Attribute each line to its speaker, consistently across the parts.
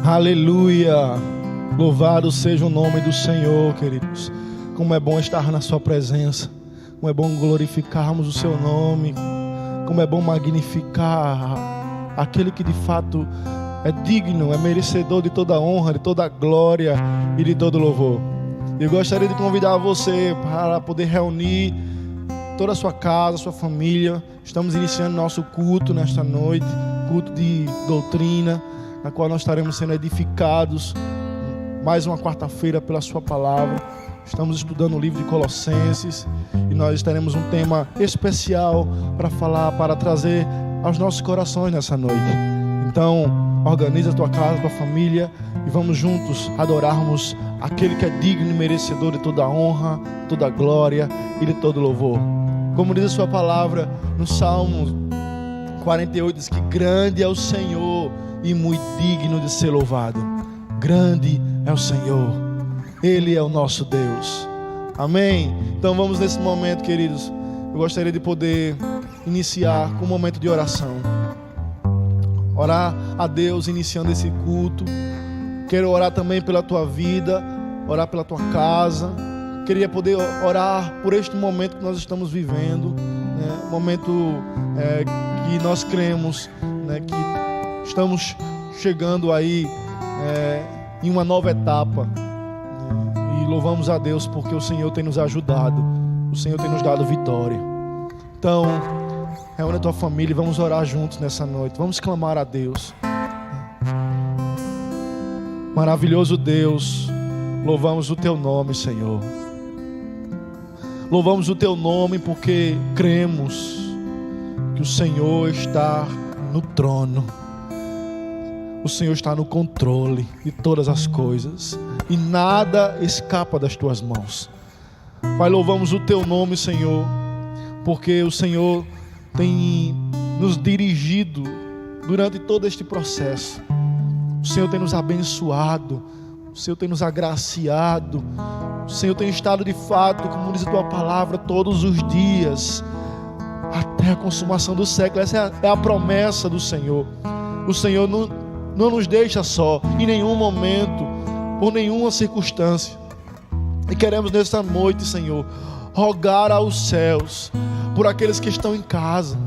Speaker 1: Aleluia! Louvado seja o nome do Senhor, queridos. Como é bom estar na sua presença. Como é bom glorificarmos o seu nome. Como é bom magnificar aquele que de fato é digno, é merecedor de toda honra, de toda glória e de todo louvor. Eu gostaria de convidar você para poder reunir toda a sua casa, sua família. Estamos iniciando nosso culto nesta noite, culto de doutrina, na qual nós estaremos sendo edificados mais uma quarta-feira pela sua palavra. Estamos estudando o livro de Colossenses e nós teremos um tema especial para falar, para trazer aos nossos corações nessa noite. Então, organiza a tua casa, a tua família e vamos juntos adorarmos aquele que é digno e merecedor de toda honra, toda glória e de todo louvor. Como diz a sua palavra no Salmo 48, diz que grande é o Senhor e muito digno de ser louvado. Grande é o Senhor, Ele é o nosso Deus. Amém? Então vamos nesse momento, queridos. Eu gostaria de poder iniciar com um momento de oração. Orar a Deus iniciando esse culto. Quero orar também pela tua vida, orar pela tua casa. Queria poder orar por este momento que nós estamos vivendo, né? Um momento que nós cremos, né, que estamos chegando aí em uma nova etapa, né? E louvamos a Deus porque o Senhor tem nos ajudado, o Senhor tem nos dado vitória. Então, reúne a tua família e vamos orar juntos nessa noite. Vamos clamar a Deus. Maravilhoso Deus, louvamos o teu nome, Senhor. Louvamos o teu nome porque cremos que o Senhor está no trono. O Senhor está no controle de todas as coisas e nada escapa das tuas mãos. Pai, louvamos o teu nome, Senhor, porque o Senhor tem nos dirigido durante todo este processo. O Senhor tem nos abençoado, o Senhor tem nos agraciado, o Senhor tem estado de fato, como diz a tua palavra, todos os dias, até a consumação do século. Essa é a promessa do Senhor. O Senhor não nos deixa só, em nenhum momento, por nenhuma circunstância. E queremos nesta noite, Senhor, rogar aos céus, por aqueles que estão em casa,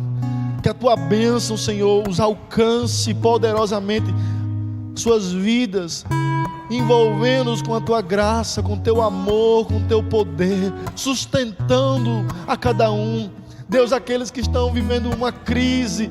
Speaker 1: que a tua bênção, Senhor, os alcance poderosamente suas vidas, envolvendo-os com a tua graça, com o teu amor, com o teu poder, sustentando a cada um. Deus, aqueles que estão vivendo uma crise,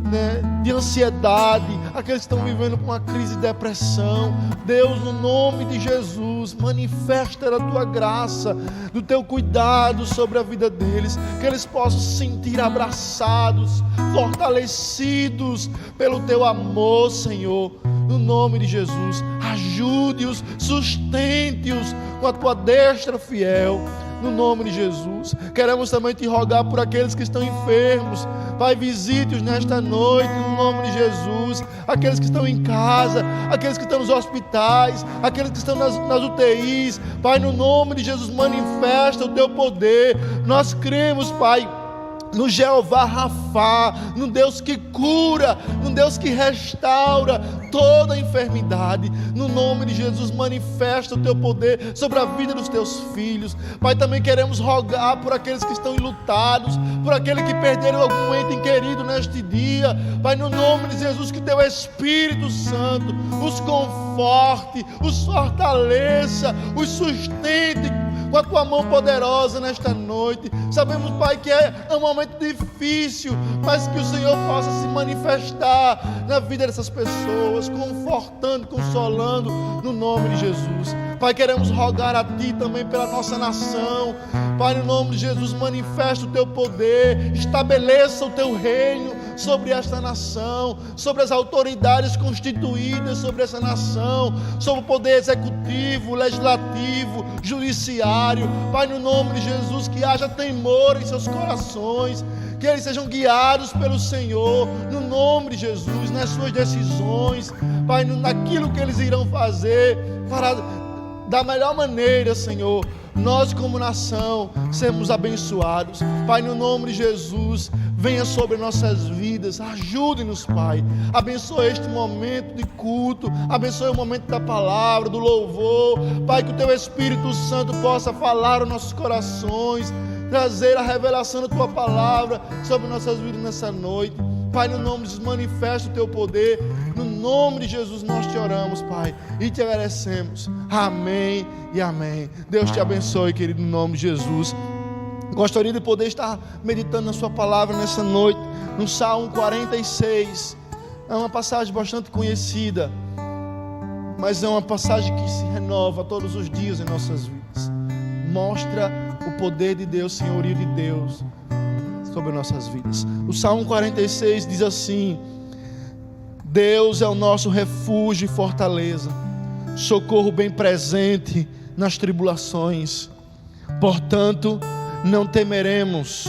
Speaker 1: né, de ansiedade, aqueles que estão vivendo uma crise de depressão, Deus, no nome de Jesus, manifesta a tua graça, do teu cuidado sobre a vida deles, que eles possam se sentir abraçados, fortalecidos pelo teu amor, Senhor. No nome de Jesus, ajude-os, sustente-os com a tua destra fiel. No nome de Jesus, queremos também te rogar por aqueles que estão enfermos. Pai, visite-os nesta noite, no nome de Jesus. Aqueles que estão em casa, aqueles que estão nos hospitais, aqueles que estão nas UTIs. Pai, no nome de Jesus, manifesta o teu poder. Nós cremos, Pai, no Jeová Rafá, no Deus que cura, no Deus que restaura toda a enfermidade. No nome de Jesus, manifesta o teu poder sobre a vida dos teus filhos. Pai, também queremos rogar por aqueles que estão enlutados, por aqueles que perderam algum ente querido neste dia. Pai, no nome de Jesus, que teu Espírito Santo os conforte, os fortaleça, os sustente com a tua mão poderosa nesta noite. Sabemos, Pai, que é um momento difícil, mas que o Senhor possa se manifestar na vida dessas pessoas, confortando, consolando, no nome de Jesus. Pai, queremos rogar a Ti também pela nossa nação. Pai, no nome de Jesus, manifesta o Teu poder, estabeleça o Teu reino sobre esta nação, sobre as autoridades constituídas sobre essa nação, sobre o poder executivo, legislativo, judiciário. Pai, no nome de Jesus, que haja temor em seus corações, que eles sejam guiados pelo Senhor, no nome de Jesus, nas suas decisões, Pai, naquilo que eles irão fazer, para da melhor maneira, Senhor, nós como nação sermos abençoados. Pai, no nome de Jesus, venha sobre nossas vidas, ajude-nos, Pai. Abençoe este momento de culto, abençoe o momento da palavra, do louvor. Pai, que o Teu Espírito Santo possa falar aos nossos corações, trazer a revelação da Tua palavra sobre nossas vidas nessa noite. Pai, no nome de Jesus, manifesta o Teu poder. No nome de Jesus nós te oramos, Pai, e te agradecemos. Amém e amém. Deus te abençoe, querido, no nome de Jesus. Gostaria de poder estar meditando na sua palavra nessa noite, no Salmo 46. É uma passagem bastante conhecida, mas é uma passagem que se renova todos os dias em nossas vidas. Mostra o poder de Deus, o senhorio de Deus sobre nossas vidas. O Salmo 46 diz assim: Deus é o nosso refúgio e fortaleza, socorro bem presente nas tribulações. Portanto, não temeremos,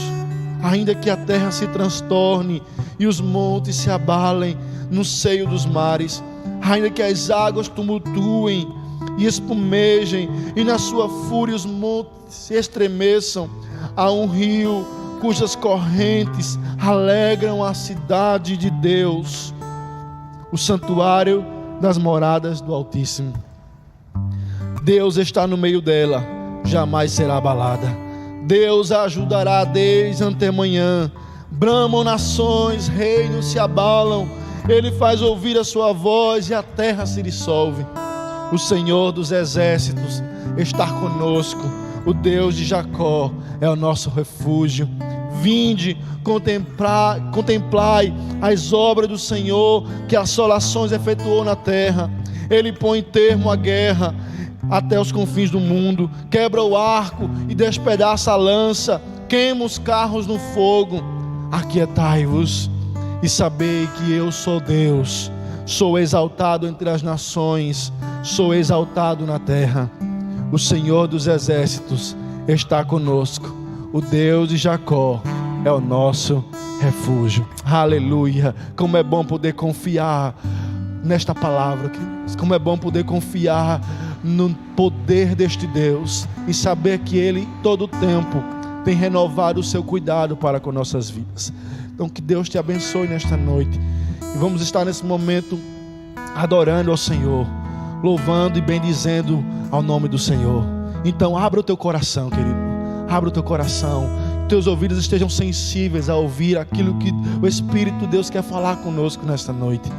Speaker 1: ainda que a terra se transtorne e os montes se abalem no seio dos mares, ainda que as águas tumultuem e espumejem, e na sua fúria os montes se estremeçam. Há um rio cujas correntes alegram a cidade de Deus, o santuário das moradas do Altíssimo. Deus está no meio dela, jamais será abalada. Deus a ajudará desde antemanhã. Bramam nações, reinos se abalam. Ele faz ouvir a sua voz e a terra se dissolve. O Senhor dos exércitos está conosco. O Deus de Jacó é o nosso refúgio. Vinde, contemplai as obras do Senhor, que assolações efetuou na terra. Ele põe termo à guerra até os confins do mundo, quebra o arco e despedaça a lança, queima os carros no fogo. Aquietai-vos e sabei que eu sou Deus, sou exaltado entre as nações, sou exaltado na terra. O Senhor dos exércitos está conosco, o Deus de Jacó é o nosso refúgio. Aleluia! Como é bom poder confiar nesta palavra, queridos. Como é bom poder confiar no poder deste Deus e saber que Ele todo o tempo tem renovado o seu cuidado para com nossas vidas. Então que Deus te abençoe nesta noite, e vamos estar nesse momento adorando ao Senhor, louvando e bendizendo ao nome do Senhor. Então abra o teu coração, querido, abra o teu coração, teus ouvidos estejam sensíveis a ouvir aquilo que o Espírito de Deus quer falar conosco nesta noite.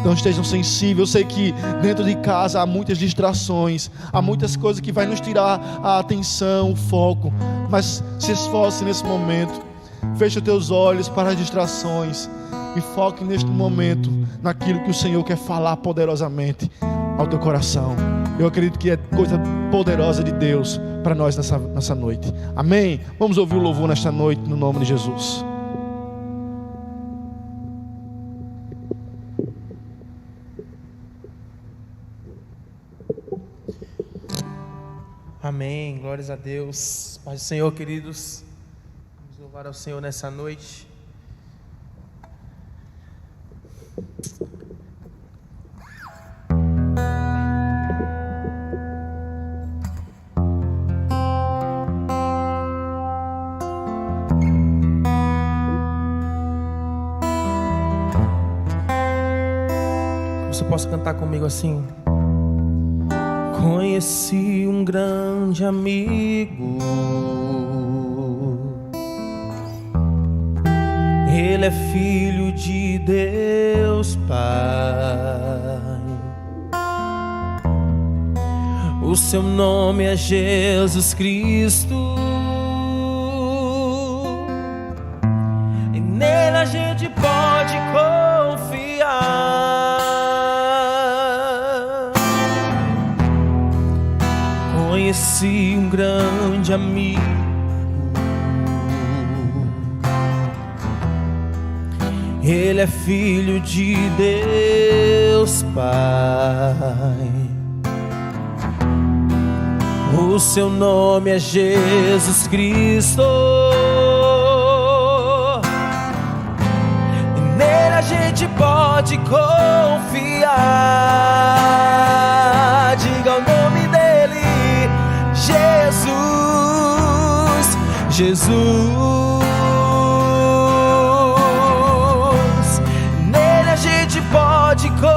Speaker 1: Então estejam sensíveis. Eu sei que dentro de casa há muitas distrações, há muitas coisas que vai nos tirar a atenção, o foco, mas se esforce nesse momento, feche os teus olhos para as distrações e foque neste momento naquilo que o Senhor quer falar poderosamente ao teu coração. Eu acredito que é coisa poderosa de Deus para nós nessa noite. Amém? Vamos ouvir o louvor nesta noite no nome de Jesus.
Speaker 2: Amém, glórias a Deus. Paz do Senhor, queridos. Vamos louvar ao Senhor nessa noite. Você possa cantar comigo assim? Conheci um grande amigo, Ele é filho de Deus Pai. O seu nome é Jesus Cristo, e nele a gente pode confiar. Conheci um grande amigo, Ele é filho de Deus Pai. O seu nome é Jesus Cristo, e nele a gente pode confiar. Diga o nome dele, Jesus Jesus, nele a gente pode confiar.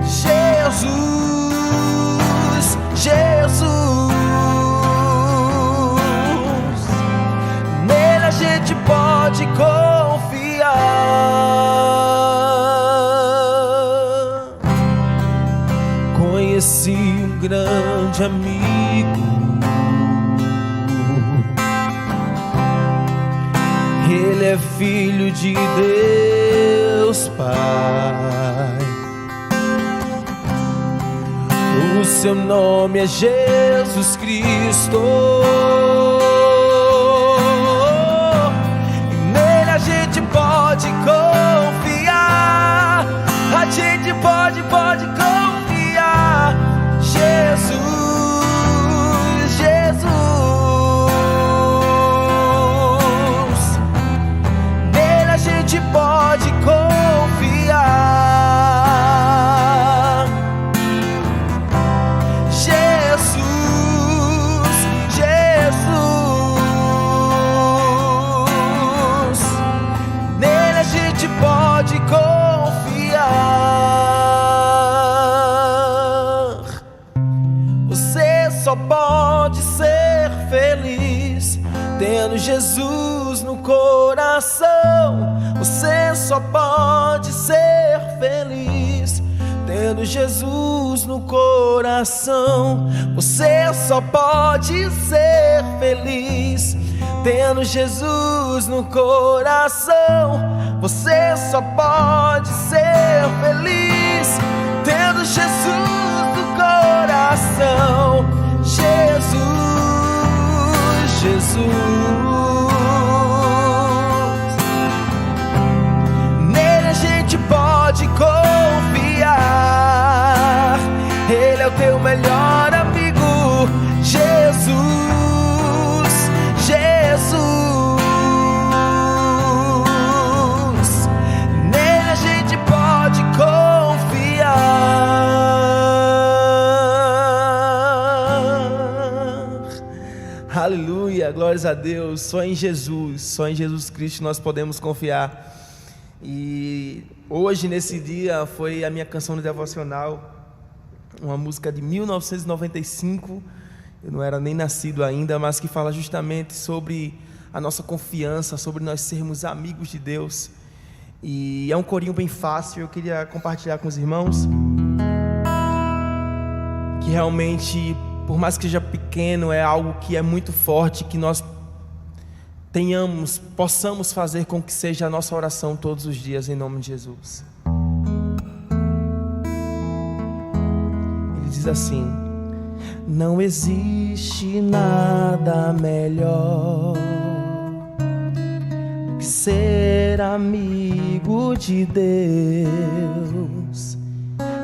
Speaker 2: Jesus, Jesus, nele a gente pode confiar. Conheci um grande amigo, ele é filho de Deus Pai. O seu nome é Jesus Cristo, e nele a gente pode confiar. A gente pode confiar. Jesus, Jesus, nele a gente pode confiar. Jesus, Jesus, nele a gente pode confiar. Você só pode ser feliz tendo Jesus no coração. Você só pode ser feliz tendo Jesus no coração. Você só pode ser feliz tendo Jesus no coração. Você só pode ser feliz tendo Jesus no coração. Jesus, Jesus, nele a gente pode confiar. Ele é o teu melhor amigo. Jesus, Jesus, nele a gente pode confiar. Aleluia, glórias a Deus. Só em Jesus Cristo nós podemos confiar. E hoje, nesse dia, foi a minha canção de devocional, uma música de 1995, eu não era nem nascido ainda, mas que fala justamente sobre a nossa confiança, sobre nós sermos amigos de Deus. E é um corinho bem fácil, eu queria compartilhar com os irmãos, que realmente, por mais que seja pequeno, é algo que é muito forte, que nós possamos fazer com que seja a nossa oração todos os dias, em nome de Jesus. Ele diz assim: não existe nada melhor do que ser amigo de Deus,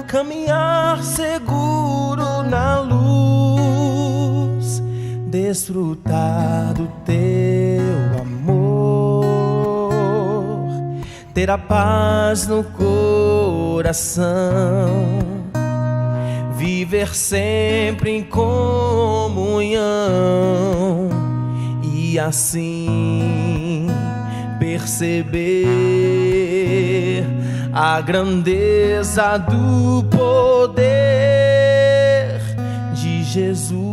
Speaker 2: caminhar seguro na luz, desfrutar do teu amor, ter a paz no coração, viver sempre em comunhão e assim perceber a grandeza do poder de Jesus,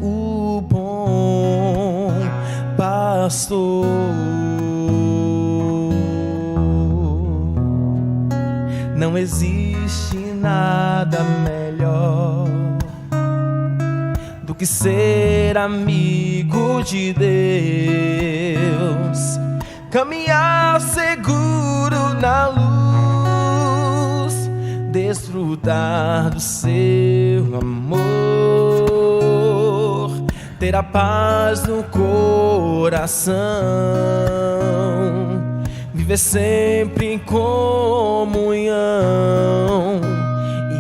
Speaker 2: o bom pastor. Não existe nada melhor do que ser amigo de Deus, caminhar seguro na luz, desfrutar do seu amor, ter a paz no coração, viver sempre em comunhão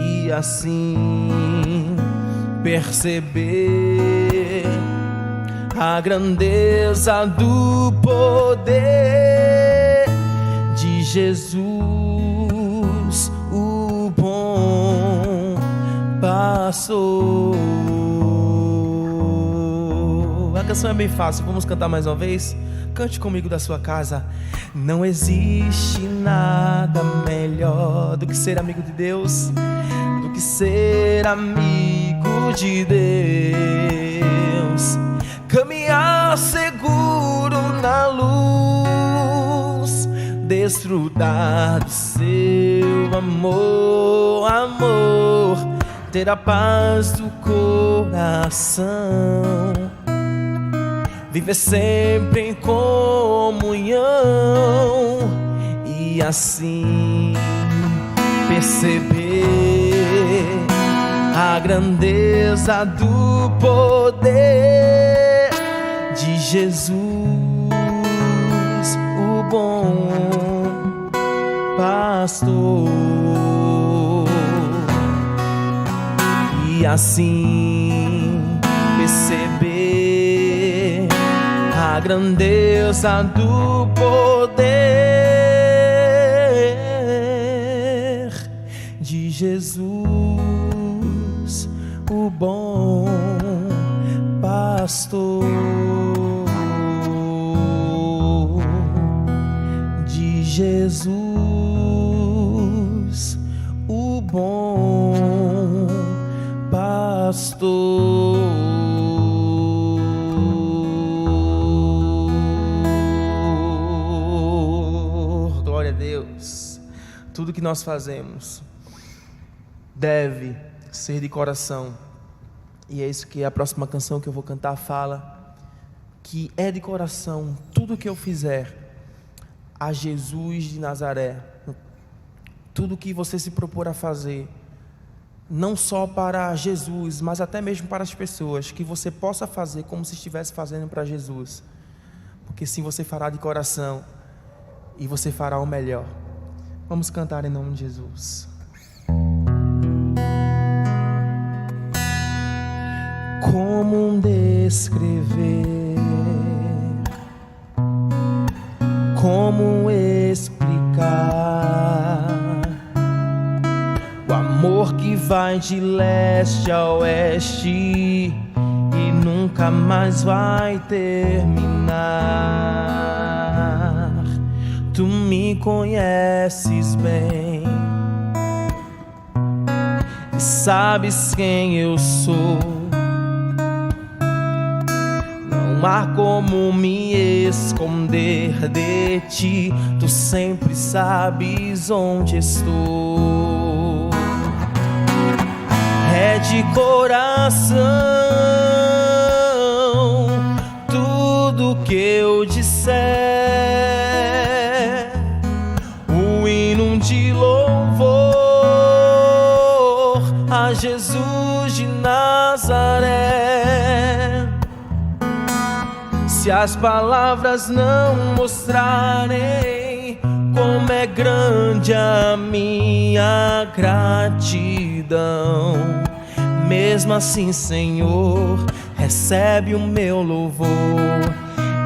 Speaker 2: e assim perceber a grandeza do poder de Jesus, o pastor. A canção é bem fácil, vamos cantar mais uma vez? Cante comigo da sua casa. Não existe nada melhor do que ser amigo de Deus, do que ser amigo de Deus. Caminhar seguro na luz, desfrutar do seu amor, amor, ter a paz do coração, viver sempre em comunhão e assim perceber a grandeza do poder de Jesus, o bom pastor, e assim perceber a grandeza do poder de Jesus, o bom pastor, de Jesus, o bom pastor. Glória a Deus. Tudo que nós fazemos deve ser de coração, e é isso que a próxima canção que eu vou cantar fala, que é de coração. Tudo que eu fizer a Jesus de Nazaré, tudo que você se propor a fazer, não só para Jesus, mas até mesmo para as pessoas, que você possa fazer como se estivesse fazendo para Jesus, porque sim, você fará de coração e você fará o melhor. Vamos cantar em nome de Jesus. Como descrever, como explicar o amor que vai de leste a oeste e nunca mais vai terminar? Tu me conheces bem e sabes quem eu sou. Não há como me esconder de ti, tu sempre sabes onde estou. É de coração tudo que eu disser, um hino de louvor a Jesus de Nazaré. Se as palavras não mostrarem como é grande a minha gratidão, mesmo assim, Senhor, recebe o meu louvor,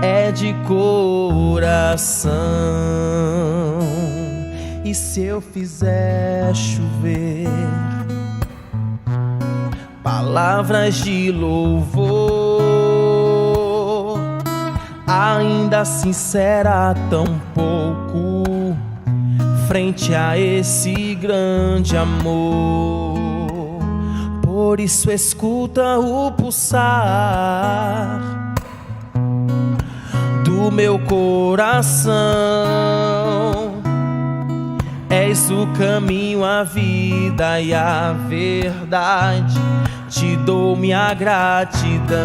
Speaker 2: é de coração. E se eu fizer chover palavras de louvor, ainda assim será tão pouco frente a esse grande amor. Por isso escuta o pulsar do meu coração. És o caminho, a vida e a verdade, te dou minha gratidão.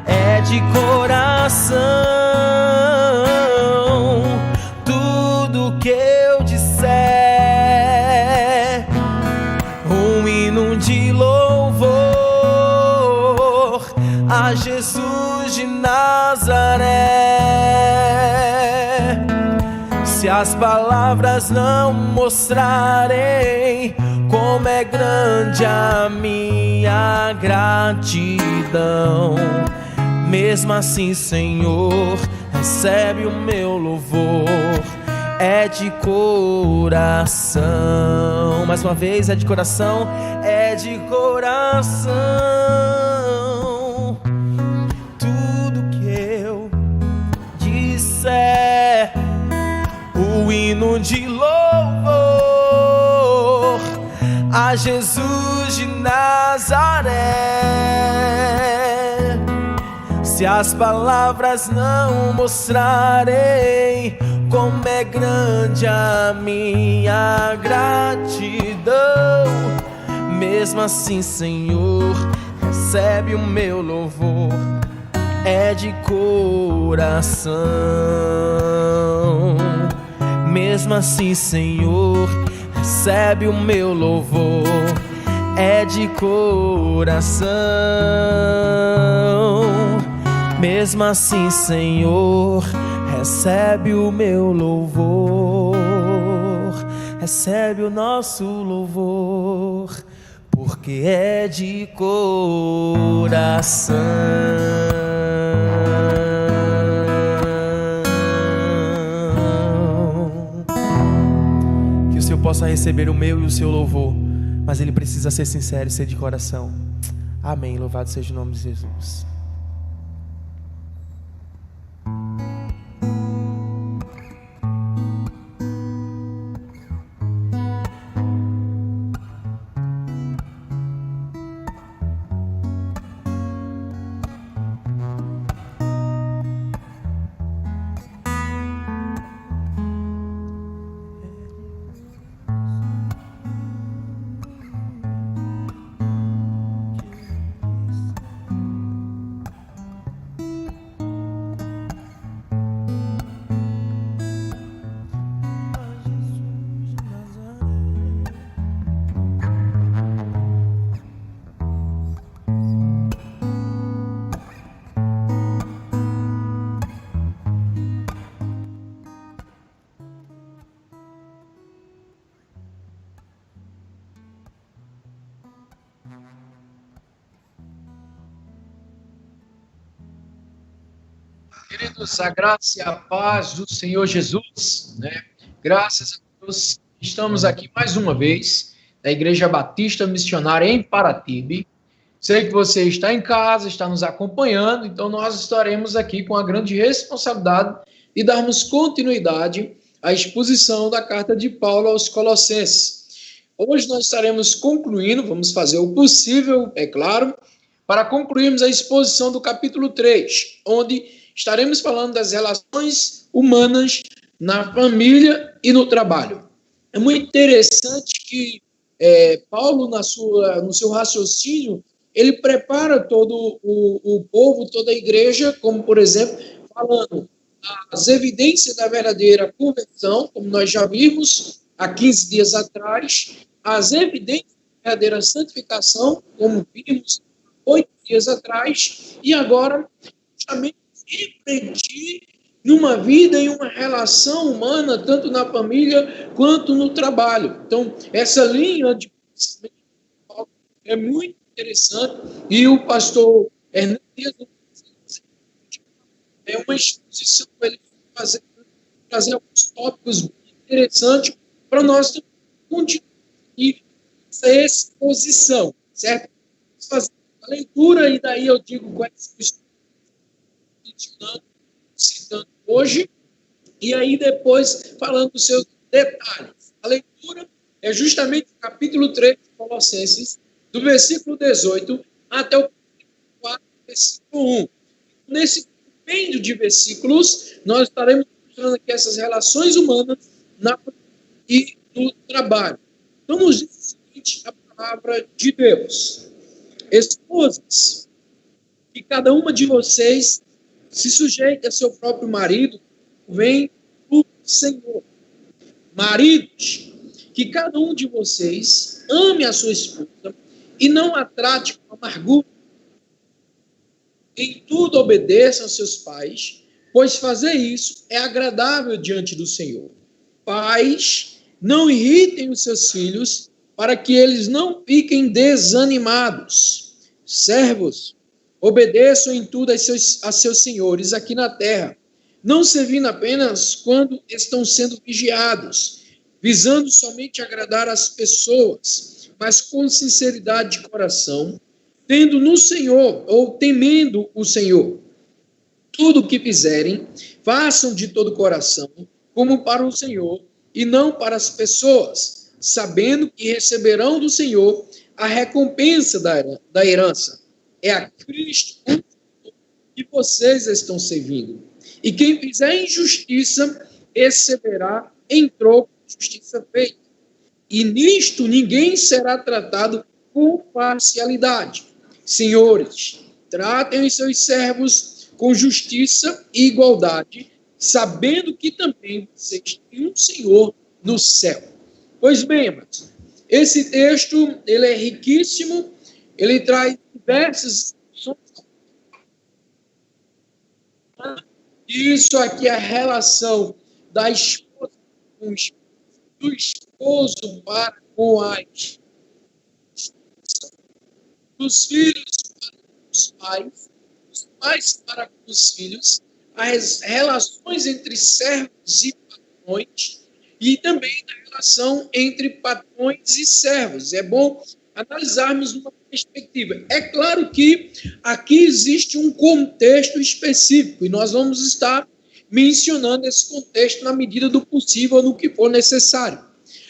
Speaker 2: É de coração tudo que eu disser, um hino de louvor a Jesus de Nazaré. Se as palavras não mostrarem como é grande a minha gratidão, mesmo assim, Senhor, recebe o meu louvor, é de coração. Mais uma vez, é de coração, é de coração. Tudo que eu disser, o hino de louvor a Jesus de Nazaré. Se as palavras não mostrarem como é grande a minha gratidão, mesmo assim, Senhor, recebe o meu louvor, é de coração. Mesmo assim, Senhor, recebe o meu louvor, é de coração. Mesmo assim, Senhor, recebe o meu louvor, recebe o nosso louvor, porque é de coração. Que o Senhor possa receber o meu e o seu louvor, mas ele precisa ser sincero e ser de coração. Amém. Louvado seja o nome de Jesus.
Speaker 3: Queridos, a graça e a paz do Senhor Jesus, né? Graças a Deus, estamos aqui mais uma vez, na Igreja Batista Missionária em Paratibe. Sei que você está em casa, está nos acompanhando, então nós estaremos aqui com a grande responsabilidade de darmos continuidade à exposição da carta de Paulo aos Colossenses. Hoje nós estaremos concluindo, vamos fazer o possível, é claro, para concluirmos a exposição do capítulo 3, onde estaremos falando das relações humanas na família e no trabalho. É muito interessante que Paulo, no seu raciocínio, ele prepara todo o povo, toda a igreja, como, por exemplo, falando as evidências da verdadeira conversão, como nós já vimos há 15 dias atrás, as evidências da verdadeira santificação, como vimos 8 dias atrás, e agora, justamente, refletir numa vida e uma relação humana, tanto na família quanto no trabalho. Então, essa linha de pensamento é muito interessante, e o pastor Hernandes é uma exposição para ele trazer alguns tópicos muito interessantes para nós continuar essa exposição, certo? Vamos fazer a leitura, e daí eu digo quais citando hoje, e aí depois falando dos seus detalhes. A leitura é justamente o capítulo 3 de Colossenses, do versículo 18 até o capítulo 4, versículo 1. Nesse compêndio de versículos, nós estaremos mostrando aqui essas relações humanas e no trabalho. Então, nos diz o seguinte, a palavra de Deus: esposas, que cada uma de vocês se sujeite a seu próprio marido, vem o Senhor. Maridos, que cada um de vocês ame a sua esposa e não a trate com amargura. Em tudo obedeçam aos seus pais, pois fazer isso é agradável diante do Senhor. Pais, não irritem os seus filhos, para que eles não fiquem desanimados. Servos, obedeçam em tudo a seus senhores aqui na terra, não servindo apenas quando estão sendo vigiados, visando somente agradar as pessoas, mas com sinceridade de coração, tendo no Senhor ou temendo o Senhor. Tudo o que fizerem, façam de todo o coração, como para o Senhor e não para as pessoas, sabendo que receberão do Senhor a recompensa da herança. É a Cristo que vocês estão servindo. E quem fizer injustiça, receberá em troco justiça feita. E nisto ninguém será tratado com parcialidade. Senhores, tratem os seus servos com justiça e igualdade, sabendo que também vocês têm um Senhor no céu. Pois bem, amados, esse texto ele é riquíssimo, ele traz diversas instruções. Isso aqui é a relação da esposa com o esposo, do esposo para com as dos filhos para com os pais, dos pais para com os filhos, as relações entre servos e patrões e também a relação entre patrões e servos. É bom analisarmos uma perspectiva. É claro que aqui existe um contexto específico e nós vamos estar mencionando esse contexto na medida do possível, no que for necessário.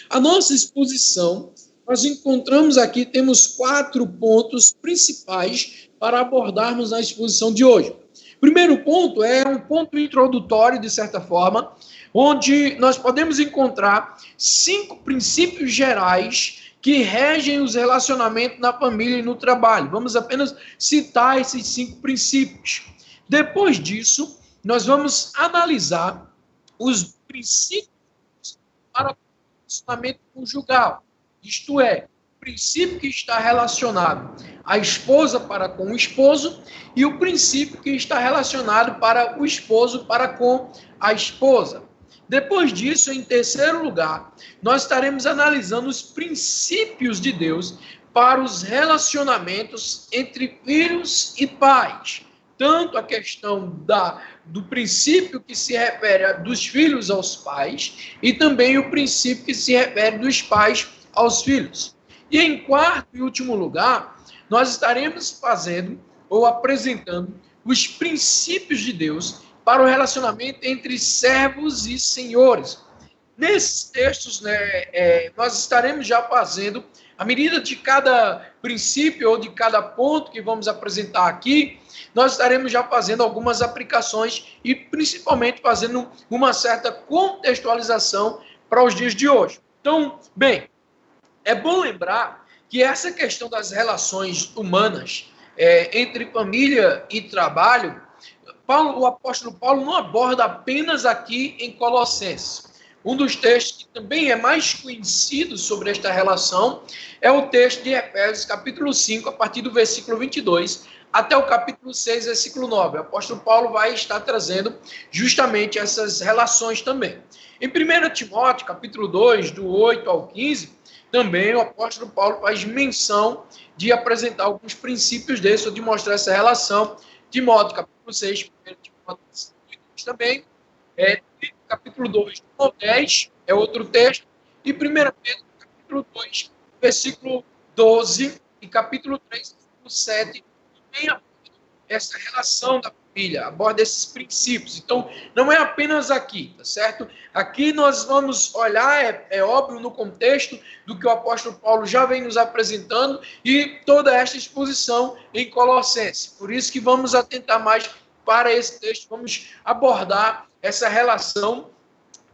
Speaker 3: A nossa exposição, nós encontramos aqui, temos 4 pontos principais para abordarmos na exposição de hoje. Primeiro ponto é um ponto introdutório, de certa forma, onde nós podemos encontrar 5 princípios gerais que regem os relacionamentos na família e no trabalho. Vamos apenas citar esses 5 princípios. Depois disso, nós vamos analisar os princípios para o relacionamento conjugal. Isto é, o princípio que está relacionado à esposa para com o esposo e o princípio que está relacionado para o esposo para com a esposa. Depois disso, em terceiro lugar, nós estaremos analisando os princípios de Deus para os relacionamentos entre filhos e pais. Tanto a questão do princípio que se refere dos filhos aos pais e também o princípio que se refere dos pais aos filhos. E em quarto e último lugar, nós estaremos fazendo ou apresentando os princípios de Deus para o relacionamento entre servos e senhores. Nesses textos, nós estaremos já fazendo, à medida de cada princípio ou de cada ponto que vamos apresentar aqui, nós estaremos já fazendo algumas aplicações e principalmente fazendo uma certa contextualização para os dias de hoje. Então, bem, é bom lembrar que essa questão das relações humanas entre família e trabalho, o apóstolo Paulo não aborda apenas aqui em Colossenses. Um dos textos que também é mais conhecido sobre esta relação é o texto de Efésios, capítulo 5, a partir do versículo 22, até o capítulo 6, versículo 9. O apóstolo Paulo vai estar trazendo justamente essas relações também. Em 1 Timóteo, capítulo 2, do 8 ao 15, também o apóstolo Paulo faz menção de apresentar alguns princípios desse, ou de mostrar essa relação. Timóteo, capítulo 6, 1 Timóteo também, capítulo 2, do 9 ao 10, é outro texto, e 1 Pedro, capítulo 2, versículo 12, e capítulo 3, versículo 7, também aborda essa relação da família, aborda esses princípios. Então, não é apenas aqui, tá certo? Aqui nós vamos olhar, é óbvio, no contexto do que o apóstolo Paulo já vem nos apresentando e toda esta exposição em Colossenses. Por isso que vamos atentar mais para esse texto, vamos abordar essa relação,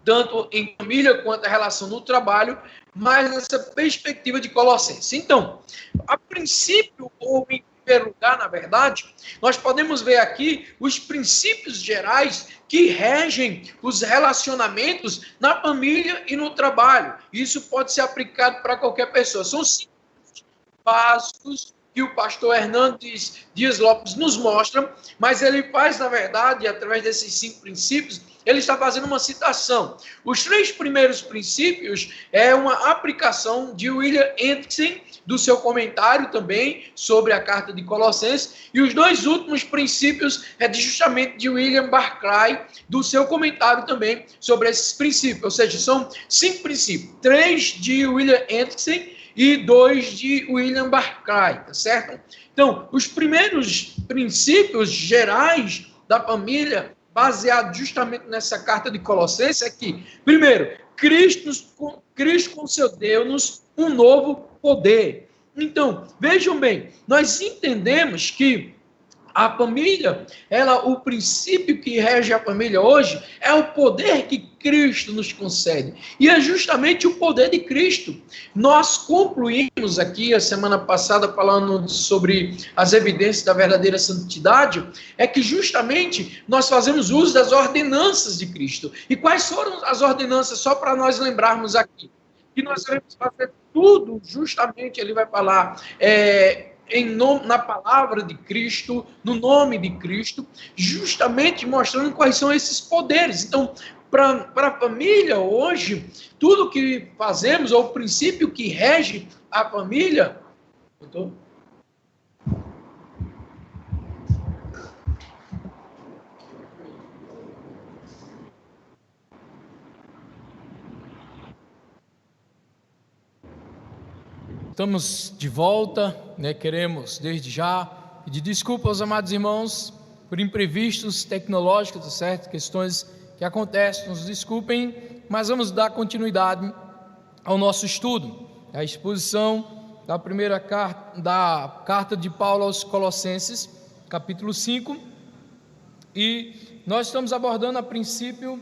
Speaker 3: tanto em família quanto a relação no trabalho, mas nessa perspectiva de Colossenses. Então, a princípio, ou em primeiro lugar, na verdade, nós podemos ver aqui os princípios gerais que regem os relacionamentos na família e no trabalho. Isso pode ser aplicado para qualquer pessoa. São 5 básicos que o pastor Hernandes Dias Lopes nos mostra, mas ele faz, na verdade, através desses 5 princípios, ele está fazendo uma citação. Os 3 primeiros princípios é uma aplicação de William Hendrickson, do seu comentário também sobre a carta de Colossenses, e os 2 últimos princípios é justamente de William Barclay, do seu comentário também sobre esses princípios, ou seja, são 5 princípios, 3 de William Hendrickson e 2 de William Barclay, tá certo? Então, os primeiros princípios gerais da família, baseado justamente nessa carta de Colossenses, é que, primeiro, Cristo concedeu-nos um novo poder. Então, vejam bem, nós entendemos que a família, o princípio que rege a família hoje é o poder que Cristo nos concede. E é justamente o poder de Cristo. Nós concluímos aqui a semana passada falando sobre as evidências da verdadeira santidade, é que justamente nós fazemos uso das ordenanças de Cristo. E quais foram as ordenanças? Só para nós lembrarmos aqui. Que nós devemos fazer tudo, justamente, ele vai falar, na palavra de Cristo, no nome de Cristo, justamente mostrando quais são esses poderes. Então, para a família hoje, tudo que fazemos, ou o princípio que rege a família...
Speaker 4: Estamos de volta, queremos desde já pedir desculpa aos amados irmãos por imprevistos tecnológicos, tá certo? Questões que acontecem, nos desculpem, mas vamos dar continuidade ao nosso estudo, a exposição da primeira carta de Paulo aos Colossenses, capítulo 5, e nós estamos abordando a princípio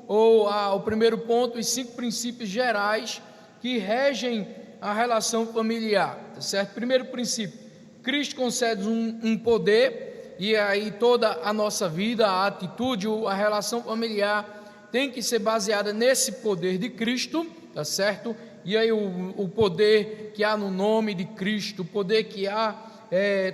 Speaker 4: o primeiro ponto, os 5 princípios gerais que regem a relação familiar, tá certo? Primeiro princípio, Cristo concede um poder, e aí toda a nossa vida, a atitude, a relação familiar tem que ser baseada nesse poder de Cristo, tá certo? E aí o poder que há no nome de Cristo, o poder que há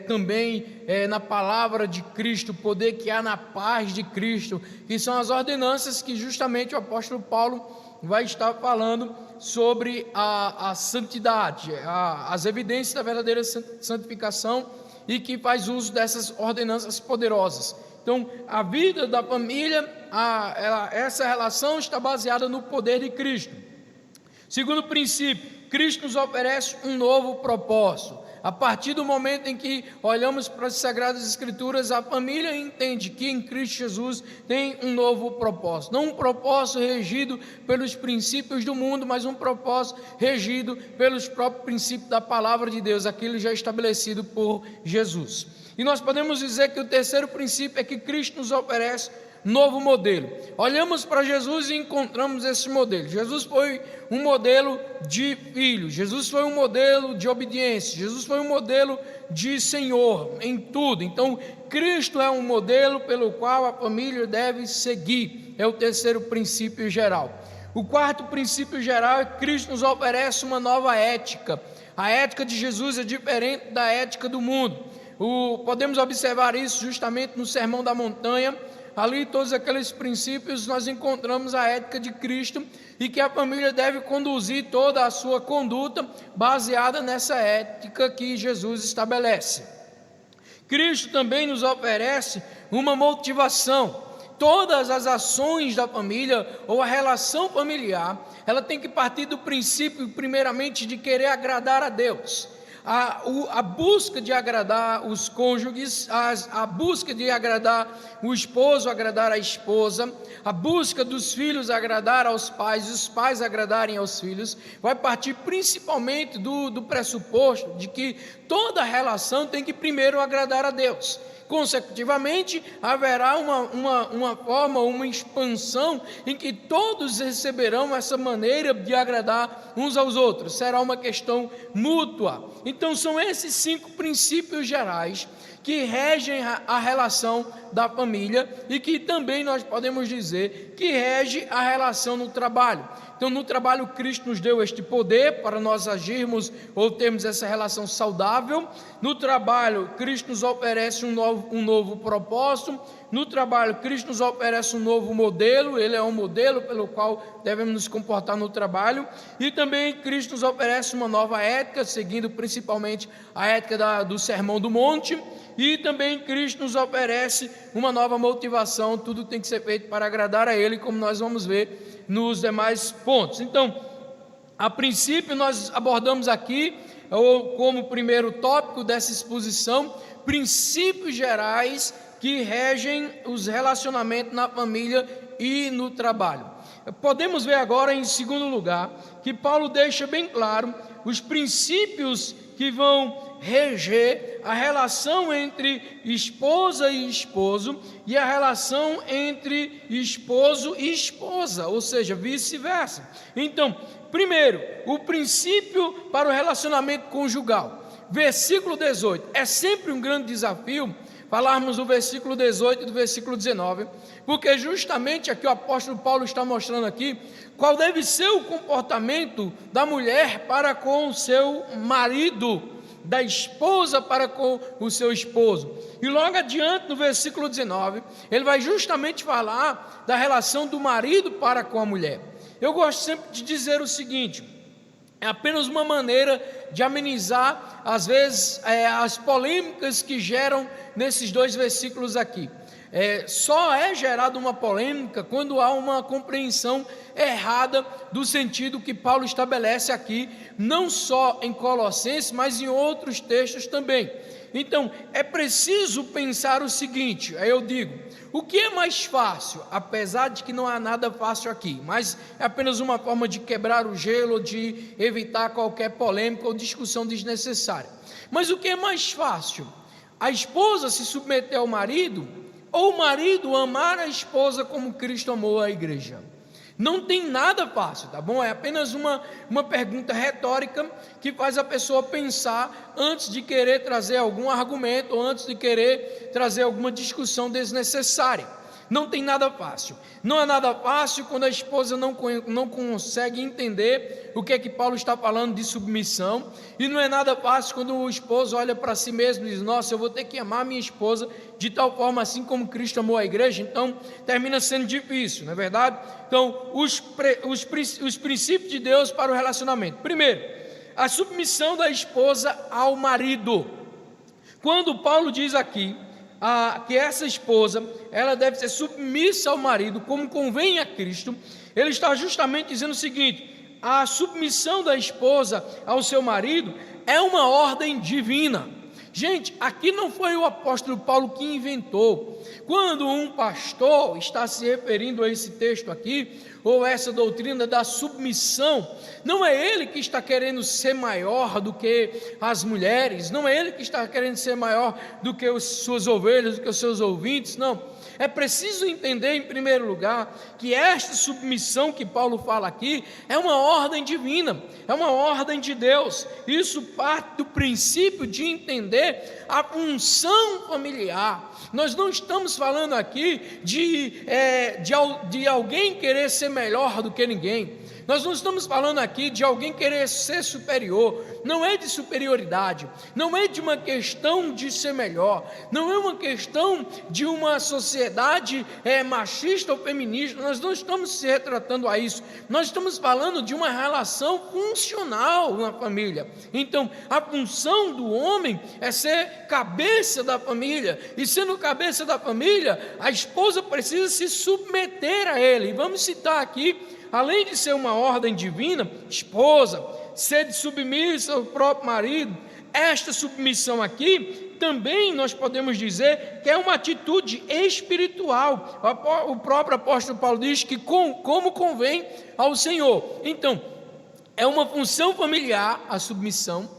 Speaker 4: também na palavra de Cristo, o poder que há na paz de Cristo, que são as ordenanças que justamente o apóstolo Paulo vai estar falando sobre a santidade, as evidências da verdadeira santificação, e que faz uso dessas ordenanças poderosas. Então, a vida da família, essa relação está baseada no poder de Cristo. Segundo princípio, Cristo nos oferece um novo propósito. A partir do momento em que olhamos para as Sagradas Escrituras, a família entende que em Cristo Jesus tem um novo propósito. Não um propósito regido pelos princípios do mundo, mas um propósito regido pelos próprios princípios da palavra de Deus, aquilo já estabelecido por Jesus. E nós podemos dizer que o terceiro princípio é que Cristo nos oferece novo modelo. Olhamos para Jesus e encontramos esse modelo. Jesus foi um modelo de filho, Jesus foi um modelo de obediência, Jesus foi um modelo de Senhor em tudo. Então, Cristo é um modelo pelo qual a família deve seguir. É o terceiro princípio geral. O quarto princípio geral é que Cristo nos oferece uma nova ética. A ética de Jesus é diferente da ética do mundo. Podemos observar isso justamente no Sermão da Montanha. Ali, todos aqueles princípios, nós encontramos a ética de Cristo, e que a família deve conduzir toda a sua conduta baseada nessa ética que Jesus estabelece. Cristo também nos oferece uma motivação. Todas as ações da família, ou a relação familiar, ela tem que partir do princípio, primeiramente, de querer agradar a Deus. A busca de agradar os cônjuges, a busca de agradar o esposo, agradar a esposa, a busca dos filhos agradar aos pais, os pais agradarem aos filhos, vai partir principalmente do pressuposto de que toda relação tem que primeiro agradar a Deus. Consecutivamente, haverá uma forma, uma expansão em que todos receberão essa maneira de agradar uns aos outros. Será uma questão mútua. Então, são esses 5 princípios gerais que regem a relação da família e que também nós podemos dizer que rege a relação no trabalho. Então, no trabalho, Cristo nos deu este poder para nós agirmos ou termos essa relação saudável. No trabalho, Cristo nos oferece um novo propósito. No trabalho, Cristo nos oferece um novo modelo. Ele é um modelo pelo qual devemos nos comportar no trabalho. E também Cristo nos oferece uma nova ética, seguindo principalmente a ética do Sermão do Monte. E também Cristo nos oferece uma nova motivação. Tudo tem que ser feito para agradar a Ele, como nós vamos ver nos demais pontos. Então, a princípio nós abordamos aqui, como primeiro tópico dessa exposição, princípios gerais que regem os relacionamentos na família e no trabalho. Podemos ver agora, em segundo lugar, que Paulo deixa bem claro os princípios que vão reger a relação entre esposa e esposo e a relação entre esposo e esposa, ou seja, vice-versa. Então, primeiro, o princípio para o relacionamento conjugal. Versículo 18. É sempre um grande desafio falarmos do versículo 18 e do versículo 19, porque justamente aqui o apóstolo Paulo está mostrando aqui qual deve ser o comportamento da mulher para com o seu marido, da esposa para com o seu esposo. E logo adiante, no versículo 19, ele vai justamente falar da relação do marido para com a mulher. Eu gosto sempre de dizer o seguinte: é apenas uma maneira de amenizar, às vezes, as polêmicas que geram nesses dois versículos aqui. Só é gerada uma polêmica quando há uma compreensão errada do sentido que Paulo estabelece aqui, não só em Colossenses, mas em outros textos também. Então, é preciso pensar o seguinte, aí eu digo, o que é mais fácil, apesar de que não há nada fácil aqui, mas é apenas uma forma de quebrar o gelo, de evitar qualquer polêmica ou discussão desnecessária. Mas o que é mais fácil? A esposa se submeter ao marido, ou o marido amar a esposa como Cristo amou a igreja? Não tem nada fácil, tá bom? É apenas uma pergunta retórica que faz a pessoa pensar antes de querer trazer algum argumento, ou antes de querer trazer alguma discussão desnecessária. Não tem nada fácil. Não é nada fácil quando a esposa não consegue entender o que é que Paulo está falando de submissão, e não é nada fácil quando o esposo olha para si mesmo e diz: nossa, eu vou ter que amar minha esposa de tal forma assim como Cristo amou a igreja. Então termina sendo difícil, não é verdade? Então os princípios de Deus para o relacionamento. Primeiro, a submissão da esposa ao marido. Quando Paulo diz aqui que essa esposa, ela deve ser submissa ao marido, como convém a Cristo, ele está justamente dizendo o seguinte: a submissão da esposa ao seu marido é uma ordem divina. Gente, aqui não foi o apóstolo Paulo que inventou. Quando um pastor está se referindo a esse texto aqui, ou essa doutrina da submissão, não é ele que está querendo ser maior do que as mulheres, não é ele que está querendo ser maior do que as suas ovelhas, do que os seus ouvintes, não. É preciso entender, em primeiro lugar, que esta submissão que Paulo fala aqui é uma ordem divina, é uma ordem de Deus. Isso parte do princípio de entender a função familiar. Nós não estamos falando aqui de alguém querer ser melhor do que ninguém. Nós não estamos falando aqui de alguém querer ser superior. Não é de superioridade, não é de uma questão de ser melhor, não é uma questão de uma sociedade machista ou feminista. Nós não estamos se retratando a isso. Nós estamos falando de uma relação funcional na família. Então, a função do homem é ser cabeça da família, e sendo cabeça da família, a esposa precisa se submeter a ele. E vamos citar aqui, além de ser uma ordem divina, esposa, ser submissa ao próprio marido, esta submissão aqui, também nós podemos dizer que é uma atitude espiritual. O próprio apóstolo Paulo diz que como convém ao Senhor. Então, é uma função familiar a submissão,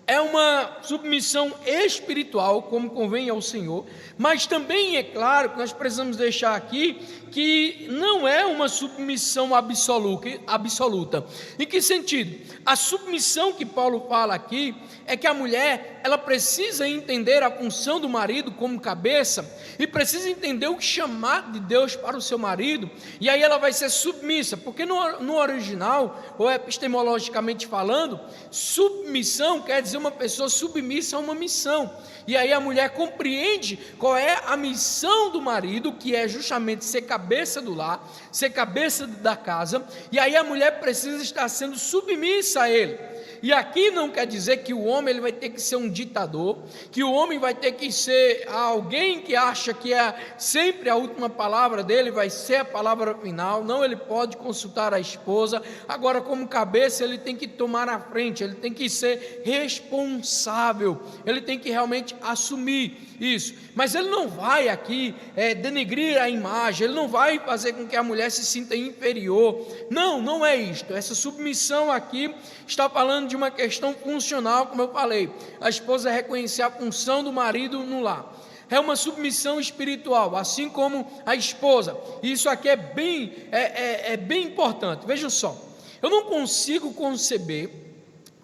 Speaker 4: é uma submissão espiritual, como convém ao Senhor, mas também é claro que nós precisamos deixar aqui que não é uma submissão absoluta. Em que sentido? A submissão que Paulo fala aqui é que a mulher, ela precisa entender a função do marido como cabeça, e precisa entender o chamado de Deus para o seu marido, e aí ela vai ser submissa, porque no original, ou epistemologicamente falando, submissão quer dizer uma pessoa submissa a uma missão, e aí a mulher compreende qual é a missão do marido, que é justamente ser cabeça do lar, ser cabeça da casa, e aí a mulher precisa estar sendo submissa a ele. E aqui não quer dizer que o homem ele vai ter que ser um ditador, que o homem vai ter que ser alguém que acha que sempre a última palavra dele vai ser a palavra final. Não, ele pode consultar a esposa. Agora, como cabeça, ele tem que tomar a frente, ele tem que ser responsável, ele tem que realmente assumir isso. Mas ele não vai aqui denegrir a imagem, ele não vai fazer com que a mulher se sinta inferior. Não, não é isto. Essa submissão aqui está falando de uma questão funcional, como eu falei. A esposa reconhecer a função do marido no lar. É uma submissão espiritual, assim como a esposa. Isso aqui é bem importante. Veja só, eu não consigo conceber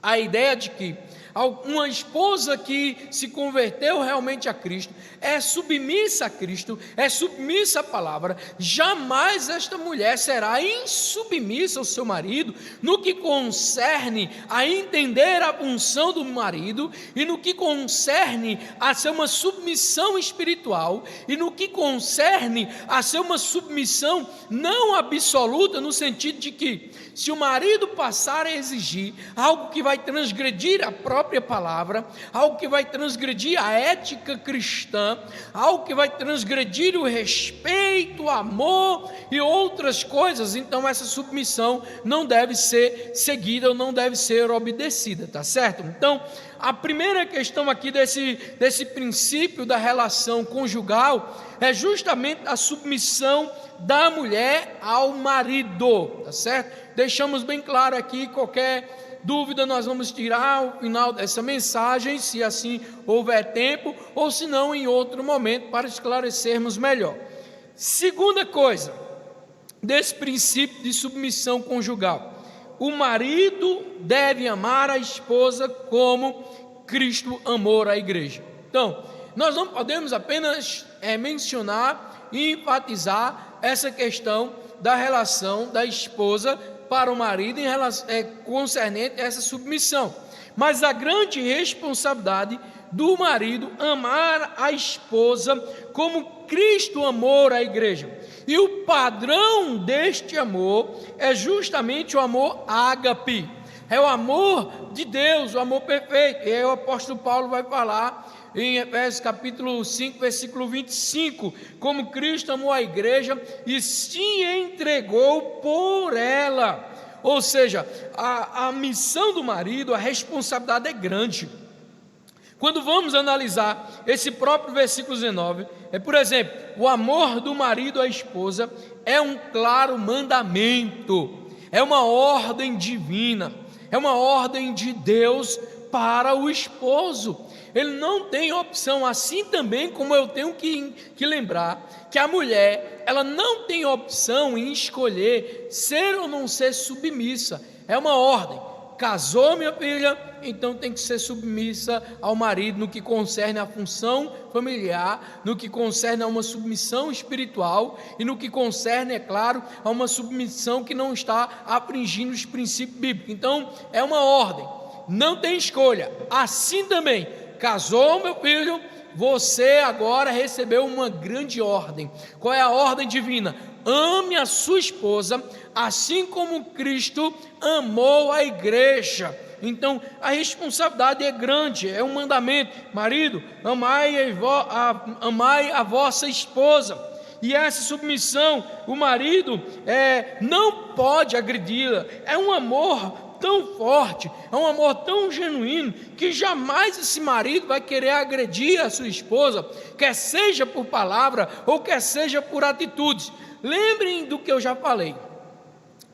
Speaker 4: a ideia de que uma esposa que se converteu realmente a Cristo, é submissa a Cristo, é submissa à palavra, jamais esta mulher será insubmissa ao seu marido, no que concerne a entender a função do marido, e no que concerne a ser uma submissão espiritual, e no que concerne a ser uma submissão não absoluta, no sentido de que, se o marido passar a exigir algo que vai transgredir a própria palavra, algo que vai transgredir a ética cristã, algo que vai transgredir o respeito, o amor e outras coisas, então essa submissão não deve ser seguida ou não deve ser obedecida, tá certo? Então, a primeira questão aqui desse princípio da relação conjugal é justamente a submissão da mulher ao marido, tá certo? Deixamos bem claro aqui, qualquer dúvida nós vamos tirar ao final dessa mensagem, se assim houver tempo, ou se não em outro momento, para esclarecermos melhor. Segunda coisa, desse princípio de submissão conjugal: o marido deve amar a esposa como Cristo amou a igreja. Então, nós não podemos apenas mencionar e enfatizar essa questão da relação da esposa para o marido em relação, concernente a essa submissão, mas a grande responsabilidade do marido amar a esposa como Cristo amou a igreja, e o padrão deste amor é justamente o amor ágape, é o amor de Deus, o amor perfeito. E aí o apóstolo Paulo vai falar em Efésios capítulo 5, versículo 25, como Cristo amou a igreja e se entregou por ela. Ou seja, a missão do marido, a responsabilidade é grande. Quando vamos analisar esse próprio versículo 19, por exemplo, o amor do marido à esposa é um claro mandamento, é uma ordem divina, é uma ordem de Deus para o esposo. Ele não tem opção, assim também como eu tenho que lembrar que a mulher, ela não tem opção em escolher ser ou não ser submissa, é uma ordem. Casou, minha filha, então tem que ser submissa ao marido no que concerne a função familiar, no que concerne a uma submissão espiritual e no que concerne, é claro, a uma submissão que não está afringindo os princípios bíblicos. Então, é uma ordem, não tem escolha. Assim também, casou, meu filho, você agora recebeu uma grande ordem. Qual é a ordem divina? Ame a sua esposa, assim como Cristo amou a igreja. Então, a responsabilidade é grande, é um mandamento. Marido, amai a vossa esposa. E essa submissão, o marido não pode agredi-la. É um amor tão forte, é um amor tão genuíno, que jamais esse marido vai querer agredir a sua esposa, quer seja por palavra ou quer seja por atitudes. Lembrem do que eu já falei.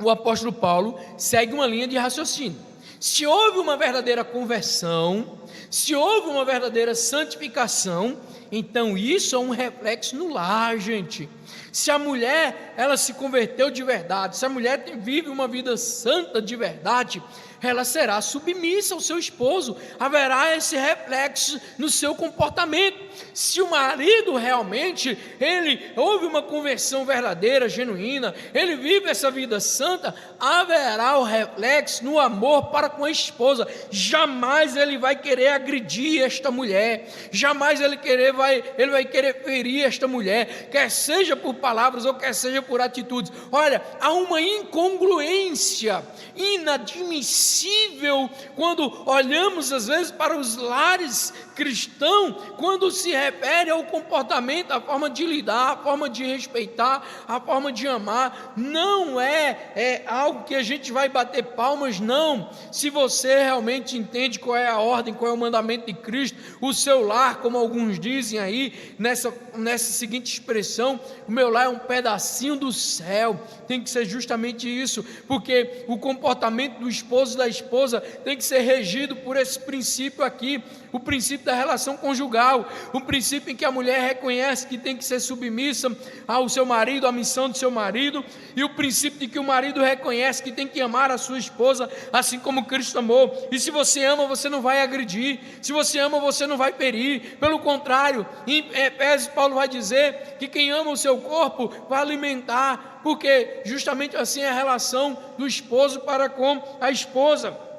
Speaker 4: O apóstolo Paulo segue uma linha de raciocínio. Se houve uma verdadeira conversão, se houve uma verdadeira santificação, então isso é um reflexo no lar, gente. Se a mulher, ela se converteu de verdade, se a mulher vive uma vida santa de verdade, ela será submissa ao seu esposo, haverá esse reflexo no seu comportamento. Se o marido realmente, ele houve uma conversão verdadeira, genuína, ele vive essa vida santa, haverá o reflexo no amor para com a esposa. Jamais ele vai querer agredir esta mulher, jamais ele vai querer ferir esta mulher, quer seja por palavras ou quer seja por atitudes. Olha, há uma incongruência inadmissível quando olhamos às vezes para os lares cristãos, quando se refere ao comportamento, a forma de lidar, a forma de respeitar, a forma de amar. Não é algo que a gente vai bater palmas, não. Se você realmente entende qual é a ordem, qual é o mandamento de Cristo, o seu lar, como alguns dizem aí, nessa seguinte expressão, o meu lar é um pedacinho do céu. Tem que ser justamente isso, porque o comportamento do esposo e da esposa tem que ser regido por esse princípio aqui, o princípio da relação conjugal, o princípio em que a mulher reconhece que tem que ser submissa ao seu marido, à missão do seu marido, e o princípio de que o marido reconhece que tem que amar a sua esposa assim como Cristo amou. E se você ama, você não vai agredir, se você ama, você não vai ferir, pelo contrário, em Efésios Paulo vai dizer que quem ama o seu corpo vai alimentar, porque justamente assim é a relação do esposo para com a esposa.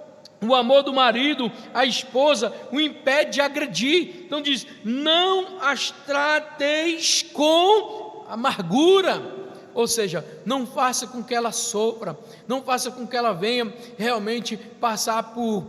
Speaker 4: O amor do marido à esposa o impede de agredir. Então diz: não as trateis com amargura, ou seja, não faça com que ela sofra, não faça com que ela venha realmente passar por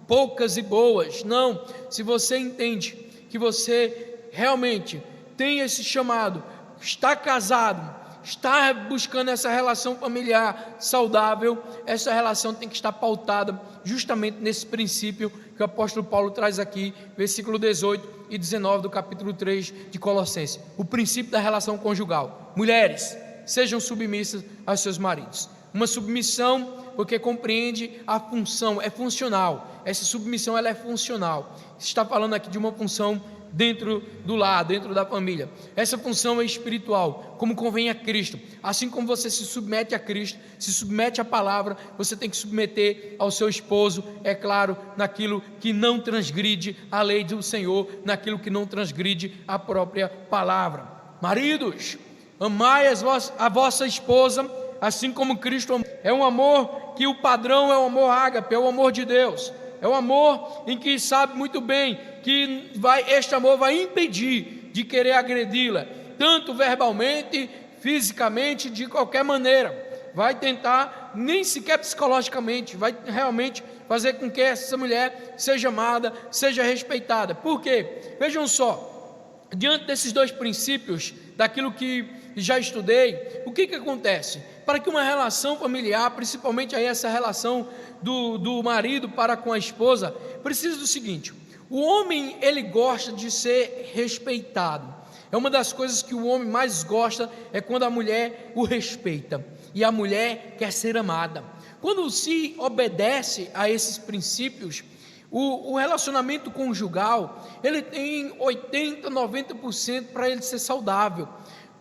Speaker 4: poucas e boas. Não, se você entende que você realmente tem esse chamado, está casado, está buscando essa relação familiar saudável, essa relação tem que estar pautada justamente nesse princípio que o apóstolo Paulo traz aqui, versículo 18 e 19 do capítulo 3 de Colossenses, o princípio da relação conjugal. Mulheres, sejam submissas aos seus maridos. Uma submissão porque compreende a função, é funcional. Essa submissão ela é funcional. Está falando aqui de uma função dentro do lar, dentro da família. Essa função é espiritual, como convém a Cristo. Assim como você se submete a Cristo, se submete à palavra, você tem que submeter ao seu esposo, é claro, naquilo que não transgride a lei do Senhor, naquilo que não transgride a própria palavra. Maridos, amai a vossa esposa, assim como Cristo amou. É um amor que o padrão é o amor ágape, é o amor de Deus. É um amor em que sabe muito bem que este amor vai impedir de querer agredi-la, tanto verbalmente, fisicamente, de qualquer maneira. Vai tentar, nem sequer psicologicamente, vai realmente fazer com que essa mulher seja amada, seja respeitada. Por quê? Vejam só, diante desses dois princípios, daquilo que já estudei, o que acontece? Para que uma relação familiar, principalmente aí essa relação do marido para com a esposa, precisa do seguinte: o homem ele gosta de ser respeitado. É uma das coisas que o homem mais gosta, é quando a mulher o respeita, e a mulher quer ser amada. Quando se obedece a esses princípios, o relacionamento conjugal ele tem 80%, 90% para ele ser saudável.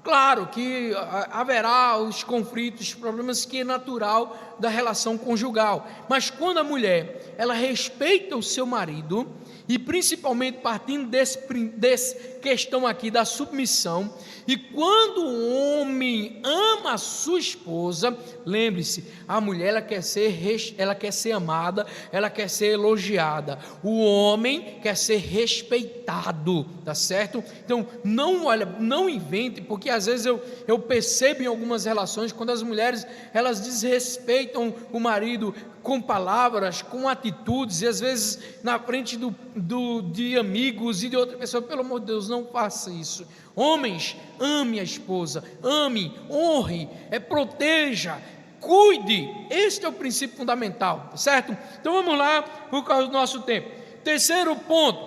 Speaker 4: Claro que haverá os conflitos, os problemas, que é natural da relação conjugal, mas quando a mulher ela respeita o seu marido, e principalmente partindo desse questão aqui da submissão, e quando o homem ama a sua esposa, lembre-se, a mulher ela quer ser amada, ela quer ser elogiada, o homem quer ser respeitado, tá certo? Então não invente, porque às vezes eu percebo em algumas relações, quando as mulheres elas desrespeitam o marido com palavras, com atitudes, e às vezes na frente de amigos e de outra pessoa. Pelo amor de Deus, não faça isso. Homens, ame a esposa, ame, honre, proteja, cuide. Este é o princípio fundamental, certo? Então vamos lá, por causa do nosso tempo. Terceiro ponto: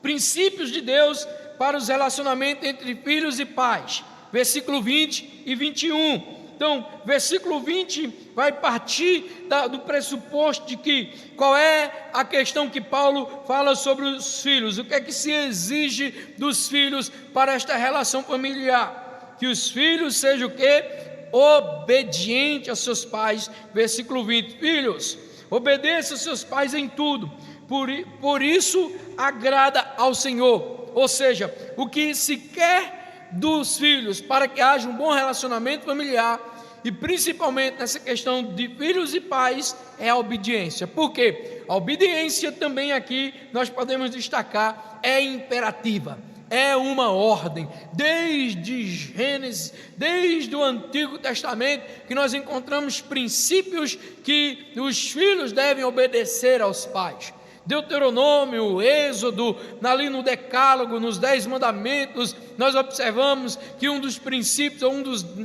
Speaker 4: princípios de Deus para os relacionamentos entre filhos e pais, versículo 20 e 21. Então, versículo 20 vai partir do pressuposto de que, qual é a questão que Paulo fala sobre os filhos, o que é que se exige dos filhos para esta relação familiar? Que os filhos sejam o quê? Obedientes aos seus pais. Versículo 20: filhos, Obedeça aos seus pais em tudo, por isso agrada ao Senhor. Ou seja, o que se quer dos filhos para que haja um bom relacionamento familiar, e principalmente nessa questão de filhos e pais, é a obediência. Por quê? A obediência também aqui nós podemos destacar, é imperativa, é uma ordem, desde Gênesis, desde o Antigo Testamento, que nós encontramos princípios que os filhos devem obedecer aos pais. Deuteronômio, Êxodo, ali no Decálogo, nos 10 mandamentos, nós observamos que um dos princípios, ou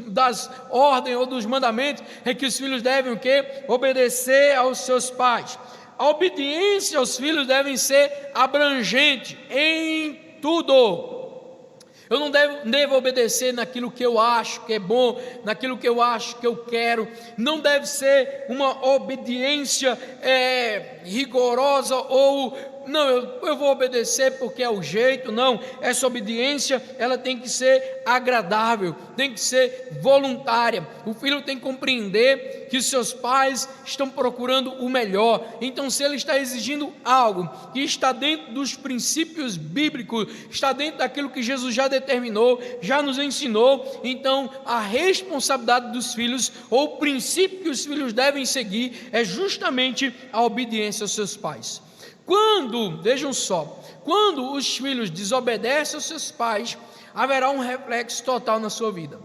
Speaker 4: das ordens ou dos mandamentos, é que os filhos devem o quê? Obedecer aos seus pais. A obediência aos filhos deve ser abrangente em tudo. Eu não devo obedecer naquilo que eu acho que é bom, naquilo que eu acho que eu quero. Não deve ser uma obediência rigorosa ou não, eu vou obedecer porque é o jeito. Não, essa obediência ela tem que ser agradável, tem que ser voluntária. O filho tem que compreender que seus pais estão procurando o melhor. Então, se ele está exigindo algo que está dentro dos princípios bíblicos, está dentro daquilo que Jesus já determinou, já nos ensinou, então a responsabilidade dos filhos, ou o princípio que os filhos devem seguir, é justamente a obediência aos seus pais. Vejam só, quando os filhos desobedecem aos seus pais, haverá um reflexo total na sua vida.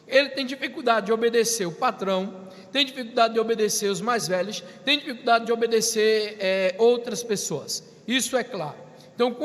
Speaker 4: Ele tem dificuldade de obedecer o patrão, tem dificuldade de obedecer os mais velhos, tem dificuldade de obedecer outras pessoas. Isso é claro. Então,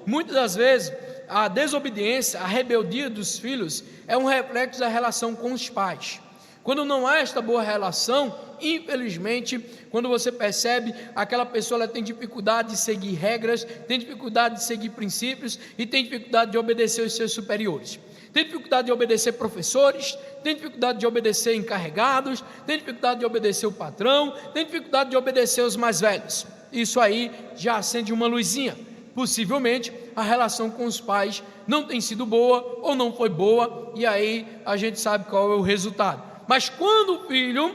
Speaker 4: muitas das vezes a desobediência, a rebeldia dos filhos é um reflexo da relação com os pais. Quando não há esta boa relação, infelizmente, quando você percebe, aquela pessoa ela tem dificuldade de seguir regras, tem dificuldade de seguir princípios e tem dificuldade de obedecer os seus superiores. Tem dificuldade de obedecer professores, tem dificuldade de obedecer encarregados, tem dificuldade de obedecer o patrão, tem dificuldade de obedecer os mais velhos. Isso aí já acende uma luzinha. Possivelmente a relação com os pais não tem sido boa ou não foi boa, e aí a gente sabe qual é o resultado. Mas quando o filho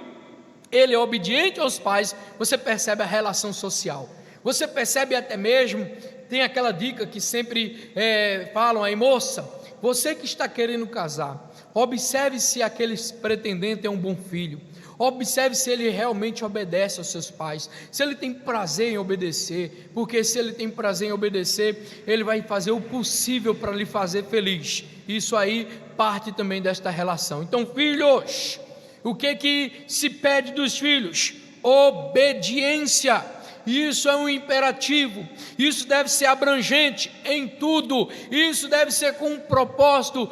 Speaker 4: ele é obediente aos pais, você percebe a relação social, você percebe até mesmo, tem aquela dica que sempre falam aí, moça, você que está querendo casar, observe se aquele pretendente é um bom filho, observe se ele realmente obedece aos seus pais, se ele tem prazer em obedecer, porque se ele tem prazer em obedecer, ele vai fazer o possível para lhe fazer feliz. Isso aí parte também desta relação. Então, filhos, o que se pede dos filhos? Obediência. Isso é um imperativo, isso deve ser abrangente em tudo, isso deve ser com um propósito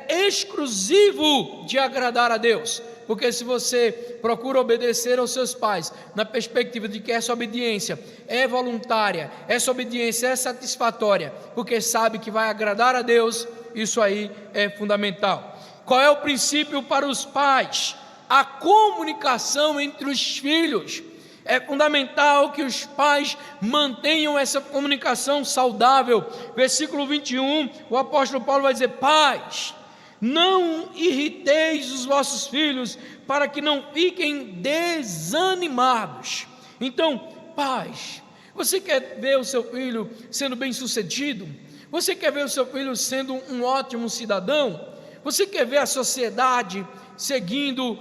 Speaker 4: exclusivo de agradar a Deus. Porque se você procura obedecer aos seus pais, na perspectiva de que essa obediência é voluntária, essa obediência é satisfatória, porque sabe que vai agradar a Deus, isso aí é fundamental. Qual é o princípio para os pais? A comunicação entre os filhos. É fundamental que os pais mantenham essa comunicação saudável. Versículo 21, o apóstolo Paulo vai dizer: pais, não irriteis os vossos filhos, para que não fiquem desanimados. Então, pais, você quer ver o seu filho sendo bem sucedido? Você quer ver o seu filho sendo um ótimo cidadão? Você quer ver a sociedade seguindo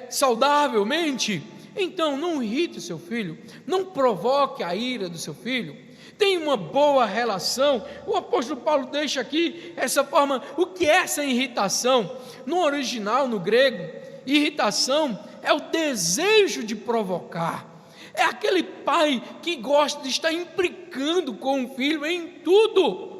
Speaker 4: saudavelmente? Então não irrite o seu filho, não provoque a ira do seu filho, tenha uma boa relação. O apóstolo Paulo deixa aqui essa forma. O que é essa irritação? No original, no grego, irritação é o desejo de provocar, é aquele pai que gosta de estar implicando com o filho em tudo.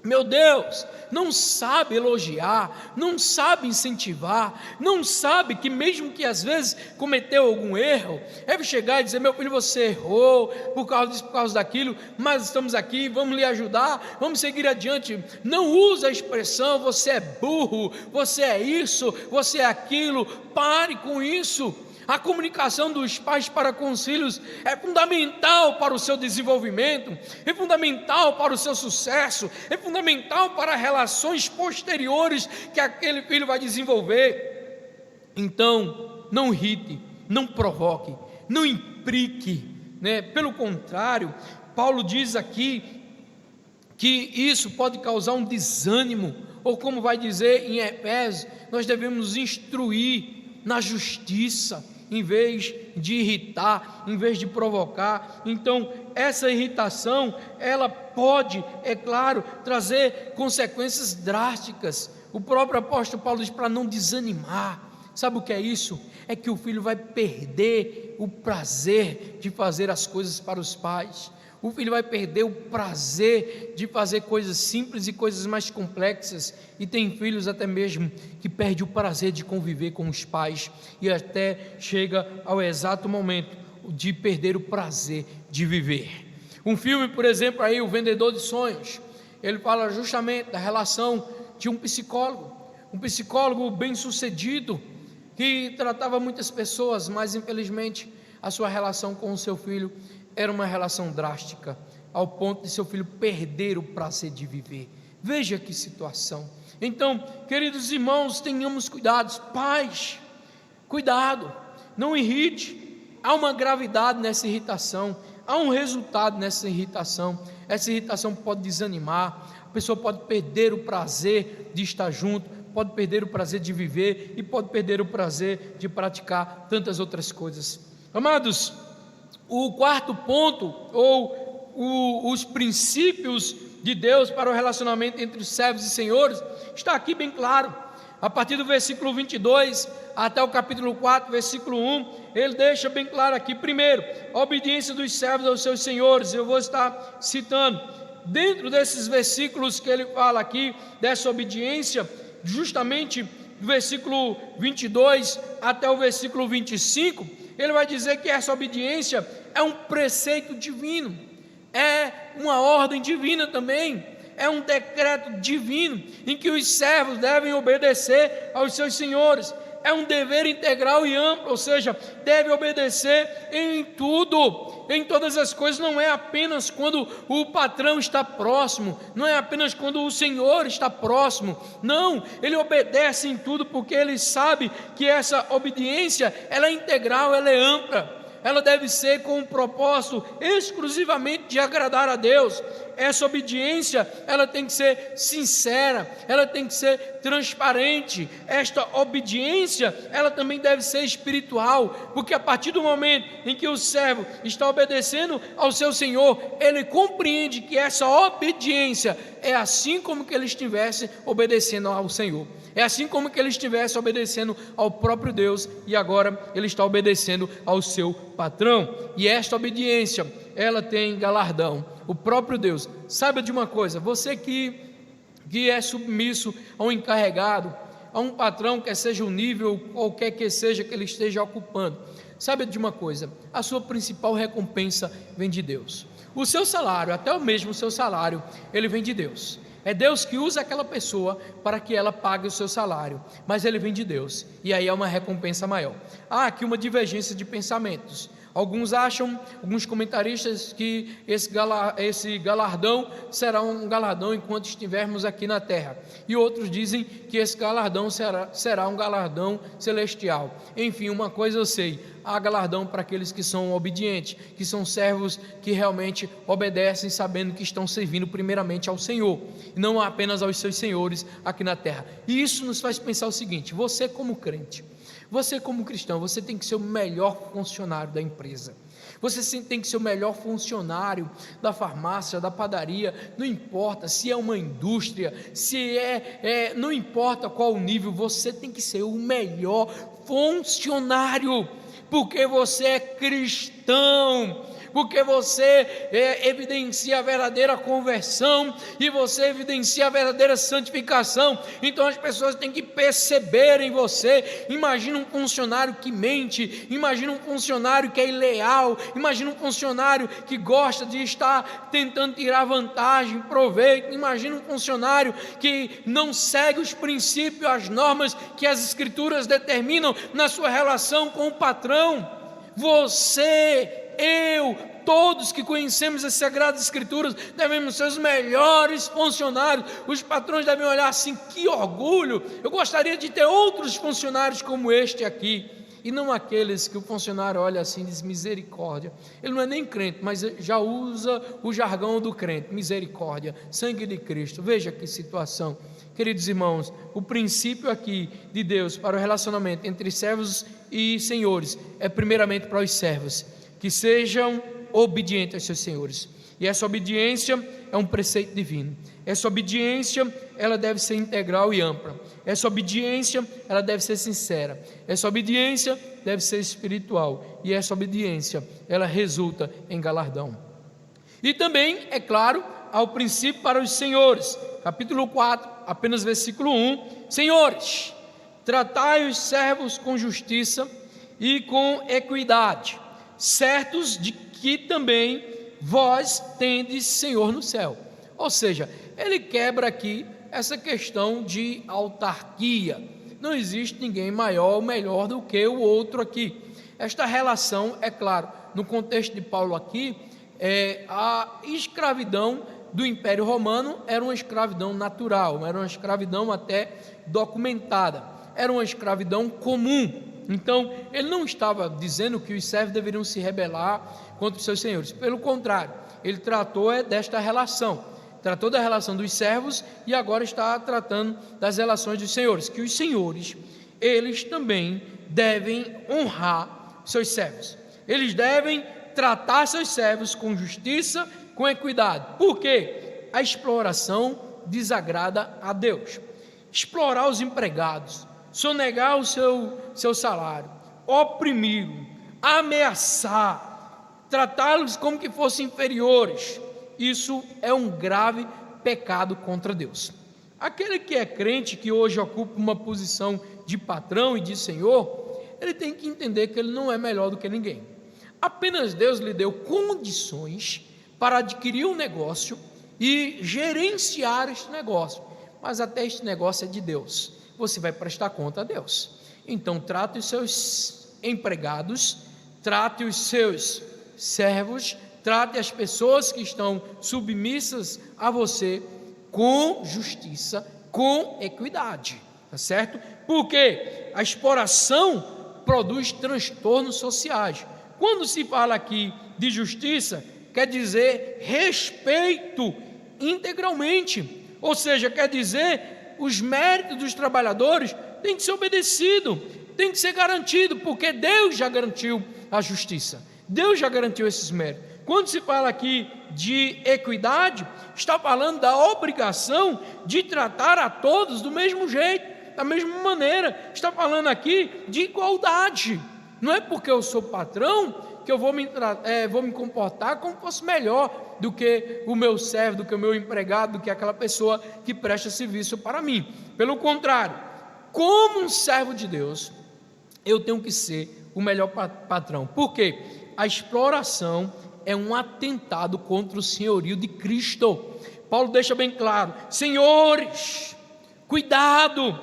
Speaker 4: Meu Deus, não sabe elogiar, não sabe incentivar, não sabe que mesmo que às vezes cometeu algum erro, deve chegar e dizer: meu filho, você errou por causa disso, por causa daquilo, mas estamos aqui, vamos lhe ajudar, vamos seguir adiante. Não usa a expressão: você é burro, você é isso, você é aquilo. Pare com isso. A comunicação dos pais para com os filhos é fundamental para o seu desenvolvimento, é fundamental para o seu sucesso, é fundamental para relações posteriores que aquele filho vai desenvolver. Então, não irrite, não provoque, não implique, né? Pelo contrário, Paulo diz aqui que isso pode causar um desânimo, ou como vai dizer em Efésios, nós devemos instruir na justiça, em vez de irritar, em vez de provocar. Então, essa irritação, ela pode, é claro, trazer consequências drásticas. O próprio apóstolo Paulo diz para não desanimar. Sabe o que é isso? É que o filho vai perder o prazer de fazer as coisas para os pais. O filho vai perder o prazer de fazer coisas simples e coisas mais complexas. E tem filhos até mesmo que perdem o prazer de conviver com os pais, e até chega ao exato momento de perder o prazer de viver. Um filme, por exemplo, aí, O Vendedor de Sonhos, ele fala justamente da relação de um psicólogo bem sucedido, que tratava muitas pessoas, mas infelizmente a sua relação com o seu filho era uma relação drástica, ao ponto de seu filho perder o prazer de viver. Veja que situação. Então, queridos irmãos, tenhamos cuidados. Pais, cuidado, não irrite. Há uma gravidade nessa irritação, há um resultado nessa irritação. Essa irritação pode desanimar, a pessoa pode perder o prazer de estar junto, pode perder o prazer de viver e pode perder o prazer de praticar tantas outras coisas. Amados, o quarto ponto, ou os princípios de Deus para o relacionamento entre os servos e senhores, está aqui bem claro. A partir do versículo 22 até o capítulo 4, versículo 1, ele deixa bem claro aqui. Primeiro, a obediência dos servos aos seus senhores. Eu vou estar citando, dentro desses versículos que ele fala aqui, dessa obediência, justamente do versículo 22 até o versículo 25, ele vai dizer que essa obediência é um preceito divino, é uma ordem divina também, é um decreto divino, em que os servos devem obedecer aos seus senhores. É um dever integral e amplo, ou seja, deve obedecer em tudo, em todas as coisas. Não é apenas quando o patrão está próximo, não é apenas quando o Senhor está próximo, não, ele obedece em tudo, porque ele sabe que essa obediência, ela é integral, ela é ampla, ela deve ser com o propósito exclusivamente de agradar a Deus. Essa obediência, ela tem que ser sincera, ela tem que ser transparente. Esta obediência, ela também deve ser espiritual, porque a partir do momento em que o servo está obedecendo ao seu Senhor, ele compreende que essa obediência é assim como que ele estivesse obedecendo ao Senhor, é assim como que ele estivesse obedecendo ao próprio Deus, e agora ele está obedecendo ao seu patrão. E esta obediência, ela tem galardão. O próprio Deus, saiba de uma coisa, você que é submisso a um encarregado, a um patrão, quer seja o nível, qualquer que seja que ele esteja ocupando, saiba de uma coisa, a sua principal recompensa vem de Deus. O seu salário, até o mesmo seu salário, ele vem de Deus. É Deus que usa aquela pessoa para que ela pague o seu salário, mas ele vem de Deus, e aí é uma recompensa maior. Há aqui uma divergência de pensamentos. Alguns acham, alguns comentaristas, que esse galardão será um galardão enquanto estivermos aqui na terra, e outros dizem que esse galardão será um galardão celestial. Enfim, uma coisa eu sei, há galardão para aqueles que são obedientes, que são servos que realmente obedecem, sabendo que estão servindo primeiramente ao Senhor, e não apenas aos seus senhores aqui na terra. E isso nos faz pensar o seguinte: você como crente, você como cristão, você tem que ser o melhor funcionário da empresa, você tem que ser o melhor funcionário da farmácia, da padaria, não importa se é uma indústria, se não importa qual o nível, você tem que ser o melhor funcionário, porque você é cristão, porque você evidencia a verdadeira conversão, e você evidencia a verdadeira santificação. Então as pessoas têm que perceber em você. Imagina um funcionário que mente, imagina um funcionário que é ileal, imagina um funcionário que gosta de estar tentando tirar vantagem, proveito, imagina um funcionário que não segue os princípios, as normas que as Escrituras determinam na sua relação com o patrão. Você, eu, todos que conhecemos as Sagradas Escrituras, devemos ser os melhores funcionários. Os patrões devem olhar assim: que orgulho, eu gostaria de ter outros funcionários como este aqui. e não aqueles que o funcionário olha assim e diz misericórdia. Ele não é nem crente, mas já usa o jargão do crente, misericórdia, sangue de Cristo. Veja que situação. Queridos irmãos, o princípio aqui de Deus para o relacionamento entre servos e senhores é primeiramente para os servos, que sejam obedientes aos seus senhores. E essa obediência é um preceito divino. Essa obediência, ela deve ser integral e ampla. Essa obediência, ela deve ser sincera. Essa obediência deve ser espiritual. E essa obediência, ela resulta em galardão. E também, é claro, há o princípio para os senhores. Capítulo 4, apenas versículo 1. Senhores, tratai os servos com justiça e com equidade, certos de que também vós tendes Senhor no céu. Ou seja, ele quebra aqui essa questão de autarquia. Não existe ninguém maior ou melhor do que o outro aqui. Esta relação, é claro, no contexto de Paulo aqui, a escravidão do Império Romano era uma escravidão natural, era uma escravidão até documentada, era uma escravidão comum. Então, ele não estava dizendo que os servos deveriam se rebelar contra os seus senhores. Pelo contrário, ele tratou desta relação, tratou da relação dos servos e agora está tratando das relações dos senhores, que os senhores, eles também devem honrar seus servos. Eles devem tratar seus servos com justiça, com equidade. Por quê? A exploração desagrada a Deus. Explorar os empregados, sonegar o seu salário, oprimir-los, ameaçar, tratá-los como que fossem inferiores, isso é um grave pecado contra Deus. Aquele que é crente, que hoje ocupa uma posição de patrão e de senhor, ele tem que entender que ele não é melhor do que ninguém. Apenas Deus lhe deu condições para adquirir um negócio e gerenciar este negócio, mas até este negócio é de Deus, você vai prestar conta a Deus. Então trate os seus empregados, trate os seus servos, trate as pessoas que estão submissas a você com justiça, com equidade, tá certo? Porque a exploração produz transtornos sociais. Quando se fala aqui de justiça, quer dizer respeito integralmente, ou seja, quer dizer os méritos dos trabalhadores têm que ser obedecidos, tem que ser garantido, porque Deus já garantiu a justiça, Deus já garantiu esses méritos. Quando se fala aqui de equidade, está falando da obrigação de tratar a todos do mesmo jeito, da mesma maneira. Está falando aqui de igualdade. Não é porque eu sou patrão que eu vou me comportar como fosse melhor do que o meu servo, do que o meu empregado, do que aquela pessoa que presta serviço para mim. Pelo contrário, como um servo de Deus, eu tenho que ser o melhor patrão. Por quê? A exploração é um atentado contra o senhorio de Cristo. Paulo deixa bem claro: senhores, cuidado,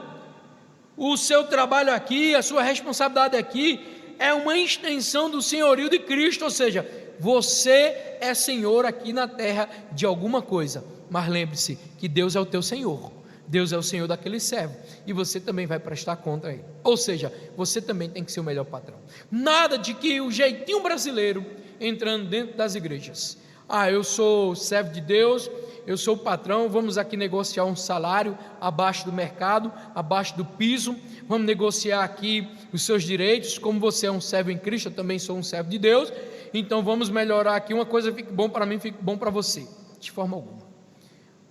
Speaker 4: o seu trabalho aqui, a sua responsabilidade aqui é uma extensão do senhorio de Cristo, ou seja, você é senhor aqui na terra de alguma coisa, mas lembre-se que Deus é o teu senhor, Deus é o senhor daquele servo, e você também vai prestar conta a ele, ou seja, você também tem que ser o melhor patrão. Nada de que o jeitinho brasileiro entrando dentro das igrejas: eu sou servo de Deus, eu sou o patrão, vamos aqui negociar um salário abaixo do mercado, abaixo do piso, vamos negociar aqui os seus direitos, como você é um servo em Cristo, eu também sou um servo de Deus, então vamos melhorar aqui, uma coisa fique bom para mim, fique bom para você. De forma alguma.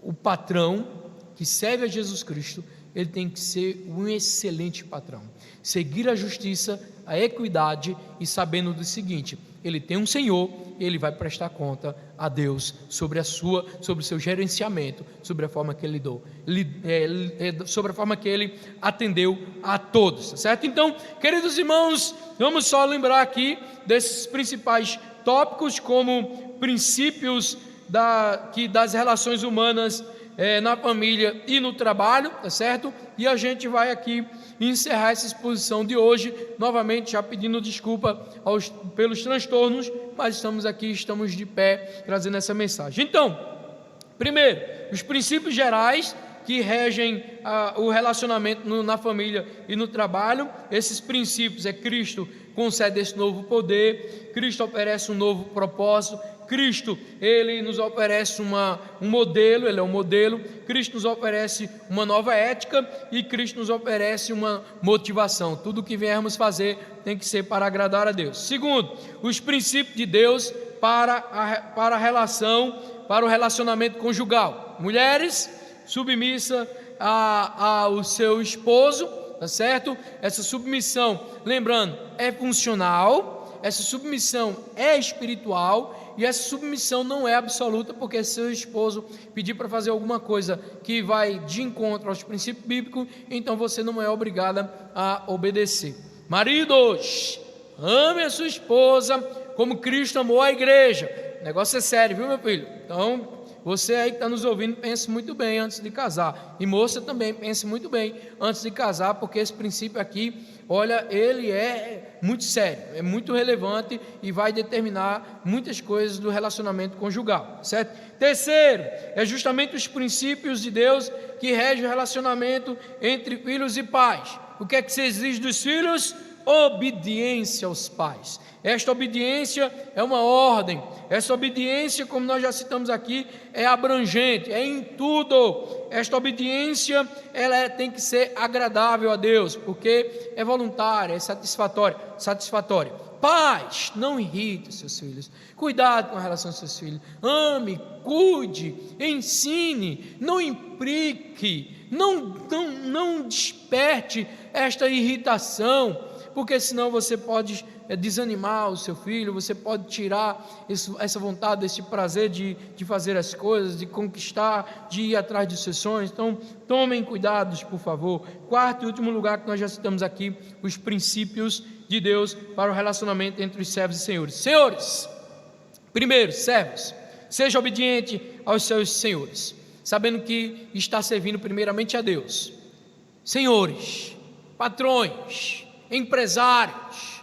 Speaker 4: O patrão que serve a Jesus Cristo, ele tem que ser um excelente patrão, seguir a justiça, a equidade e sabendo do seguinte: ele tem um Senhor, ele vai prestar conta a Deus sobre o seu gerenciamento, sobre a forma que ele lidou, sobre a forma que ele atendeu a todos, certo? Então, queridos irmãos, vamos só lembrar aqui desses principais tópicos como princípios das relações humanas na família e no trabalho, tá certo? E a gente vai aqui encerrar essa exposição de hoje, novamente já pedindo desculpa pelos transtornos, mas estamos aqui, estamos de pé, trazendo essa mensagem. Então, primeiro, os princípios gerais que regem o relacionamento na família e no trabalho. Esses princípios Cristo concede esse novo poder, Cristo oferece um novo propósito, Cristo, Ele nos oferece um modelo, Ele é um modelo, Cristo nos oferece uma nova ética e Cristo nos oferece uma motivação. Tudo que viermos fazer tem que ser para agradar a Deus. Segundo, os princípios de Deus para a relação, para o relacionamento conjugal. Mulheres, submissa ao seu esposo, tá certo? Essa submissão, lembrando, é funcional, essa submissão é espiritual e essa submissão não é absoluta, porque se seu esposo pedir para fazer alguma coisa que vai de encontro aos princípios bíblicos, então você não é obrigada a obedecer. Maridos, ame a sua esposa como Cristo amou a igreja. O negócio é sério, viu, meu filho? Então, você aí que está nos ouvindo, pense muito bem antes de casar. E moça também, pense muito bem antes de casar, porque esse princípio aqui, olha, ele é muito sério, é muito relevante e vai determinar muitas coisas do relacionamento conjugal, certo? Terceiro, é justamente os princípios de Deus que regem o relacionamento entre filhos e pais. O que é que se exige dos filhos? Obediência aos pais. Esta obediência é uma ordem, essa obediência, como nós já citamos aqui, é abrangente, é em tudo. Esta obediência, tem que ser agradável a Deus, porque é voluntária, é satisfatória. Pais, não irrite seus filhos, cuidado com a relação dos seus filhos, ame, cuide, ensine, não implique, não desperte esta irritação, porque senão você pode desanimar o seu filho, você pode tirar essa vontade, esse prazer de fazer as coisas, de conquistar, de ir atrás dos seus sonhos. Então, tomem cuidados, por favor. Quarto e último lugar que nós já citamos aqui, os princípios de Deus para o relacionamento entre os servos e senhores. Senhores, primeiro, servos, seja obediente aos seus senhores, sabendo que está servindo primeiramente a Deus. Senhores, patrões, empresários,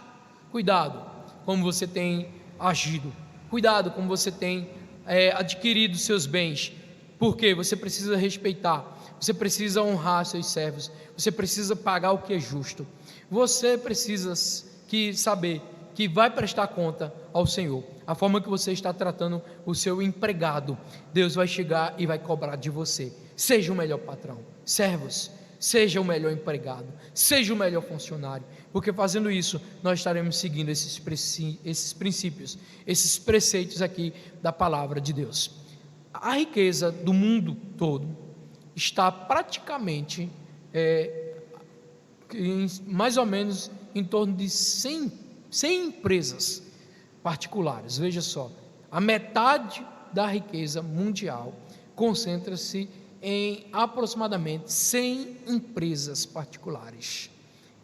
Speaker 4: cuidado como você tem agido, cuidado como você tem adquirido seus bens, porque você precisa respeitar, você precisa honrar seus servos, você precisa pagar o que é justo, você precisa saber que vai prestar conta ao Senhor. A forma que você está tratando o seu empregado, Deus vai chegar e vai cobrar de você. Seja o melhor patrão. Servos, seja o melhor empregado, seja o melhor funcionário, porque fazendo isso, nós estaremos seguindo esses princípios, esses preceitos aqui da palavra de Deus. A riqueza do mundo todo está praticamente, mais ou menos, em torno de 100 empresas particulares. Veja só, a metade da riqueza mundial concentra-se em aproximadamente 100 empresas particulares.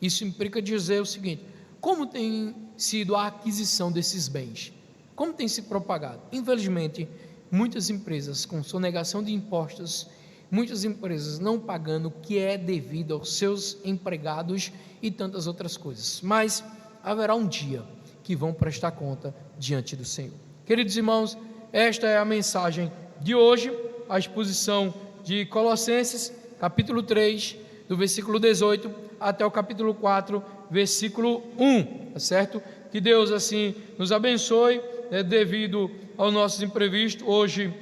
Speaker 4: Isso implica dizer o seguinte: como tem sido a aquisição desses bens? Como tem se propagado? Infelizmente, muitas empresas com sonegação de impostos, muitas empresas não pagando o que é devido aos seus empregados e tantas outras coisas. Mas haverá um dia que vão prestar conta diante do Senhor. Queridos irmãos, esta é a mensagem de hoje, a exposição de Colossenses, capítulo 3, do versículo 18 até o capítulo 4, versículo 1, tá certo? Que Deus assim nos abençoe, devido aos nossos imprevistos. Hoje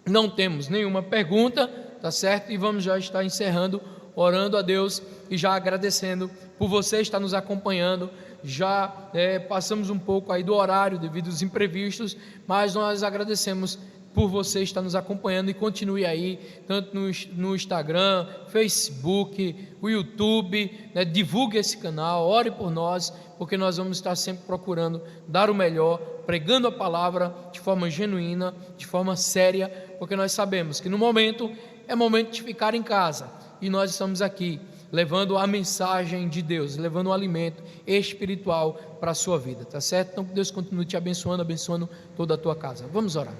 Speaker 4: não temos nenhuma pergunta, tá certo? E vamos já estar encerrando, orando a Deus e já agradecendo por você estar nos acompanhando. Já passamos um pouco aí do horário devido aos imprevistos, mas nós agradecemos por você estar nos acompanhando, e continue aí, tanto no Instagram, Facebook, o YouTube, divulgue esse canal, ore por nós, porque nós vamos estar sempre procurando dar o melhor, pregando a palavra de forma genuína, de forma séria, porque nós sabemos que no momento é momento de ficar em casa, e nós estamos aqui levando a mensagem de Deus, levando o alimento espiritual para a sua vida, tá certo? Então que Deus continue te abençoando toda a tua casa. Vamos orar.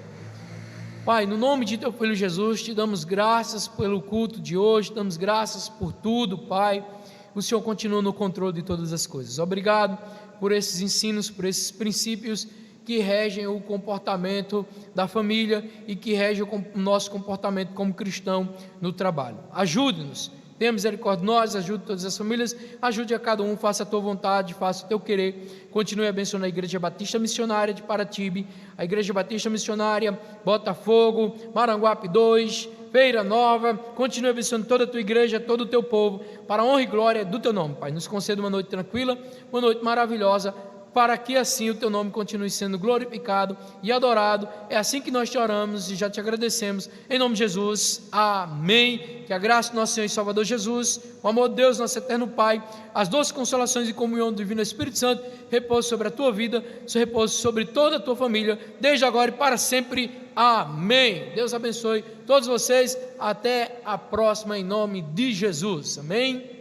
Speaker 4: Pai, no nome de teu Filho Jesus, te damos graças pelo culto de hoje, damos graças por tudo, Pai. O Senhor continua no controle de todas as coisas. Obrigado por esses ensinos, por esses princípios que regem o comportamento da família e que regem o nosso comportamento como cristão no trabalho. Ajude-nos, tenha misericórdia de nós, ajude todas as famílias, ajude a cada um, faça a tua vontade, faça o teu querer. Continue abençoando a Igreja Batista Missionária de Paratibe, a Igreja Batista Missionária Botafogo, Maranguape 2, Feira Nova. Continue abençoando toda a tua igreja, todo o teu povo, para a honra e glória do teu nome, Pai. Nos conceda uma noite tranquila, uma noite maravilhosa, para que assim o teu nome continue sendo glorificado e adorado. É assim que nós te oramos e já te agradecemos, em nome de Jesus, amém. Que a graça do nosso Senhor e Salvador Jesus, o amor de Deus, nosso eterno Pai, as doces consolações e comunhão do Divino Espírito Santo repouse sobre a tua vida, repouse sobre toda a tua família, desde agora e para sempre, amém. Deus abençoe todos vocês, até a próxima, em nome de Jesus, amém.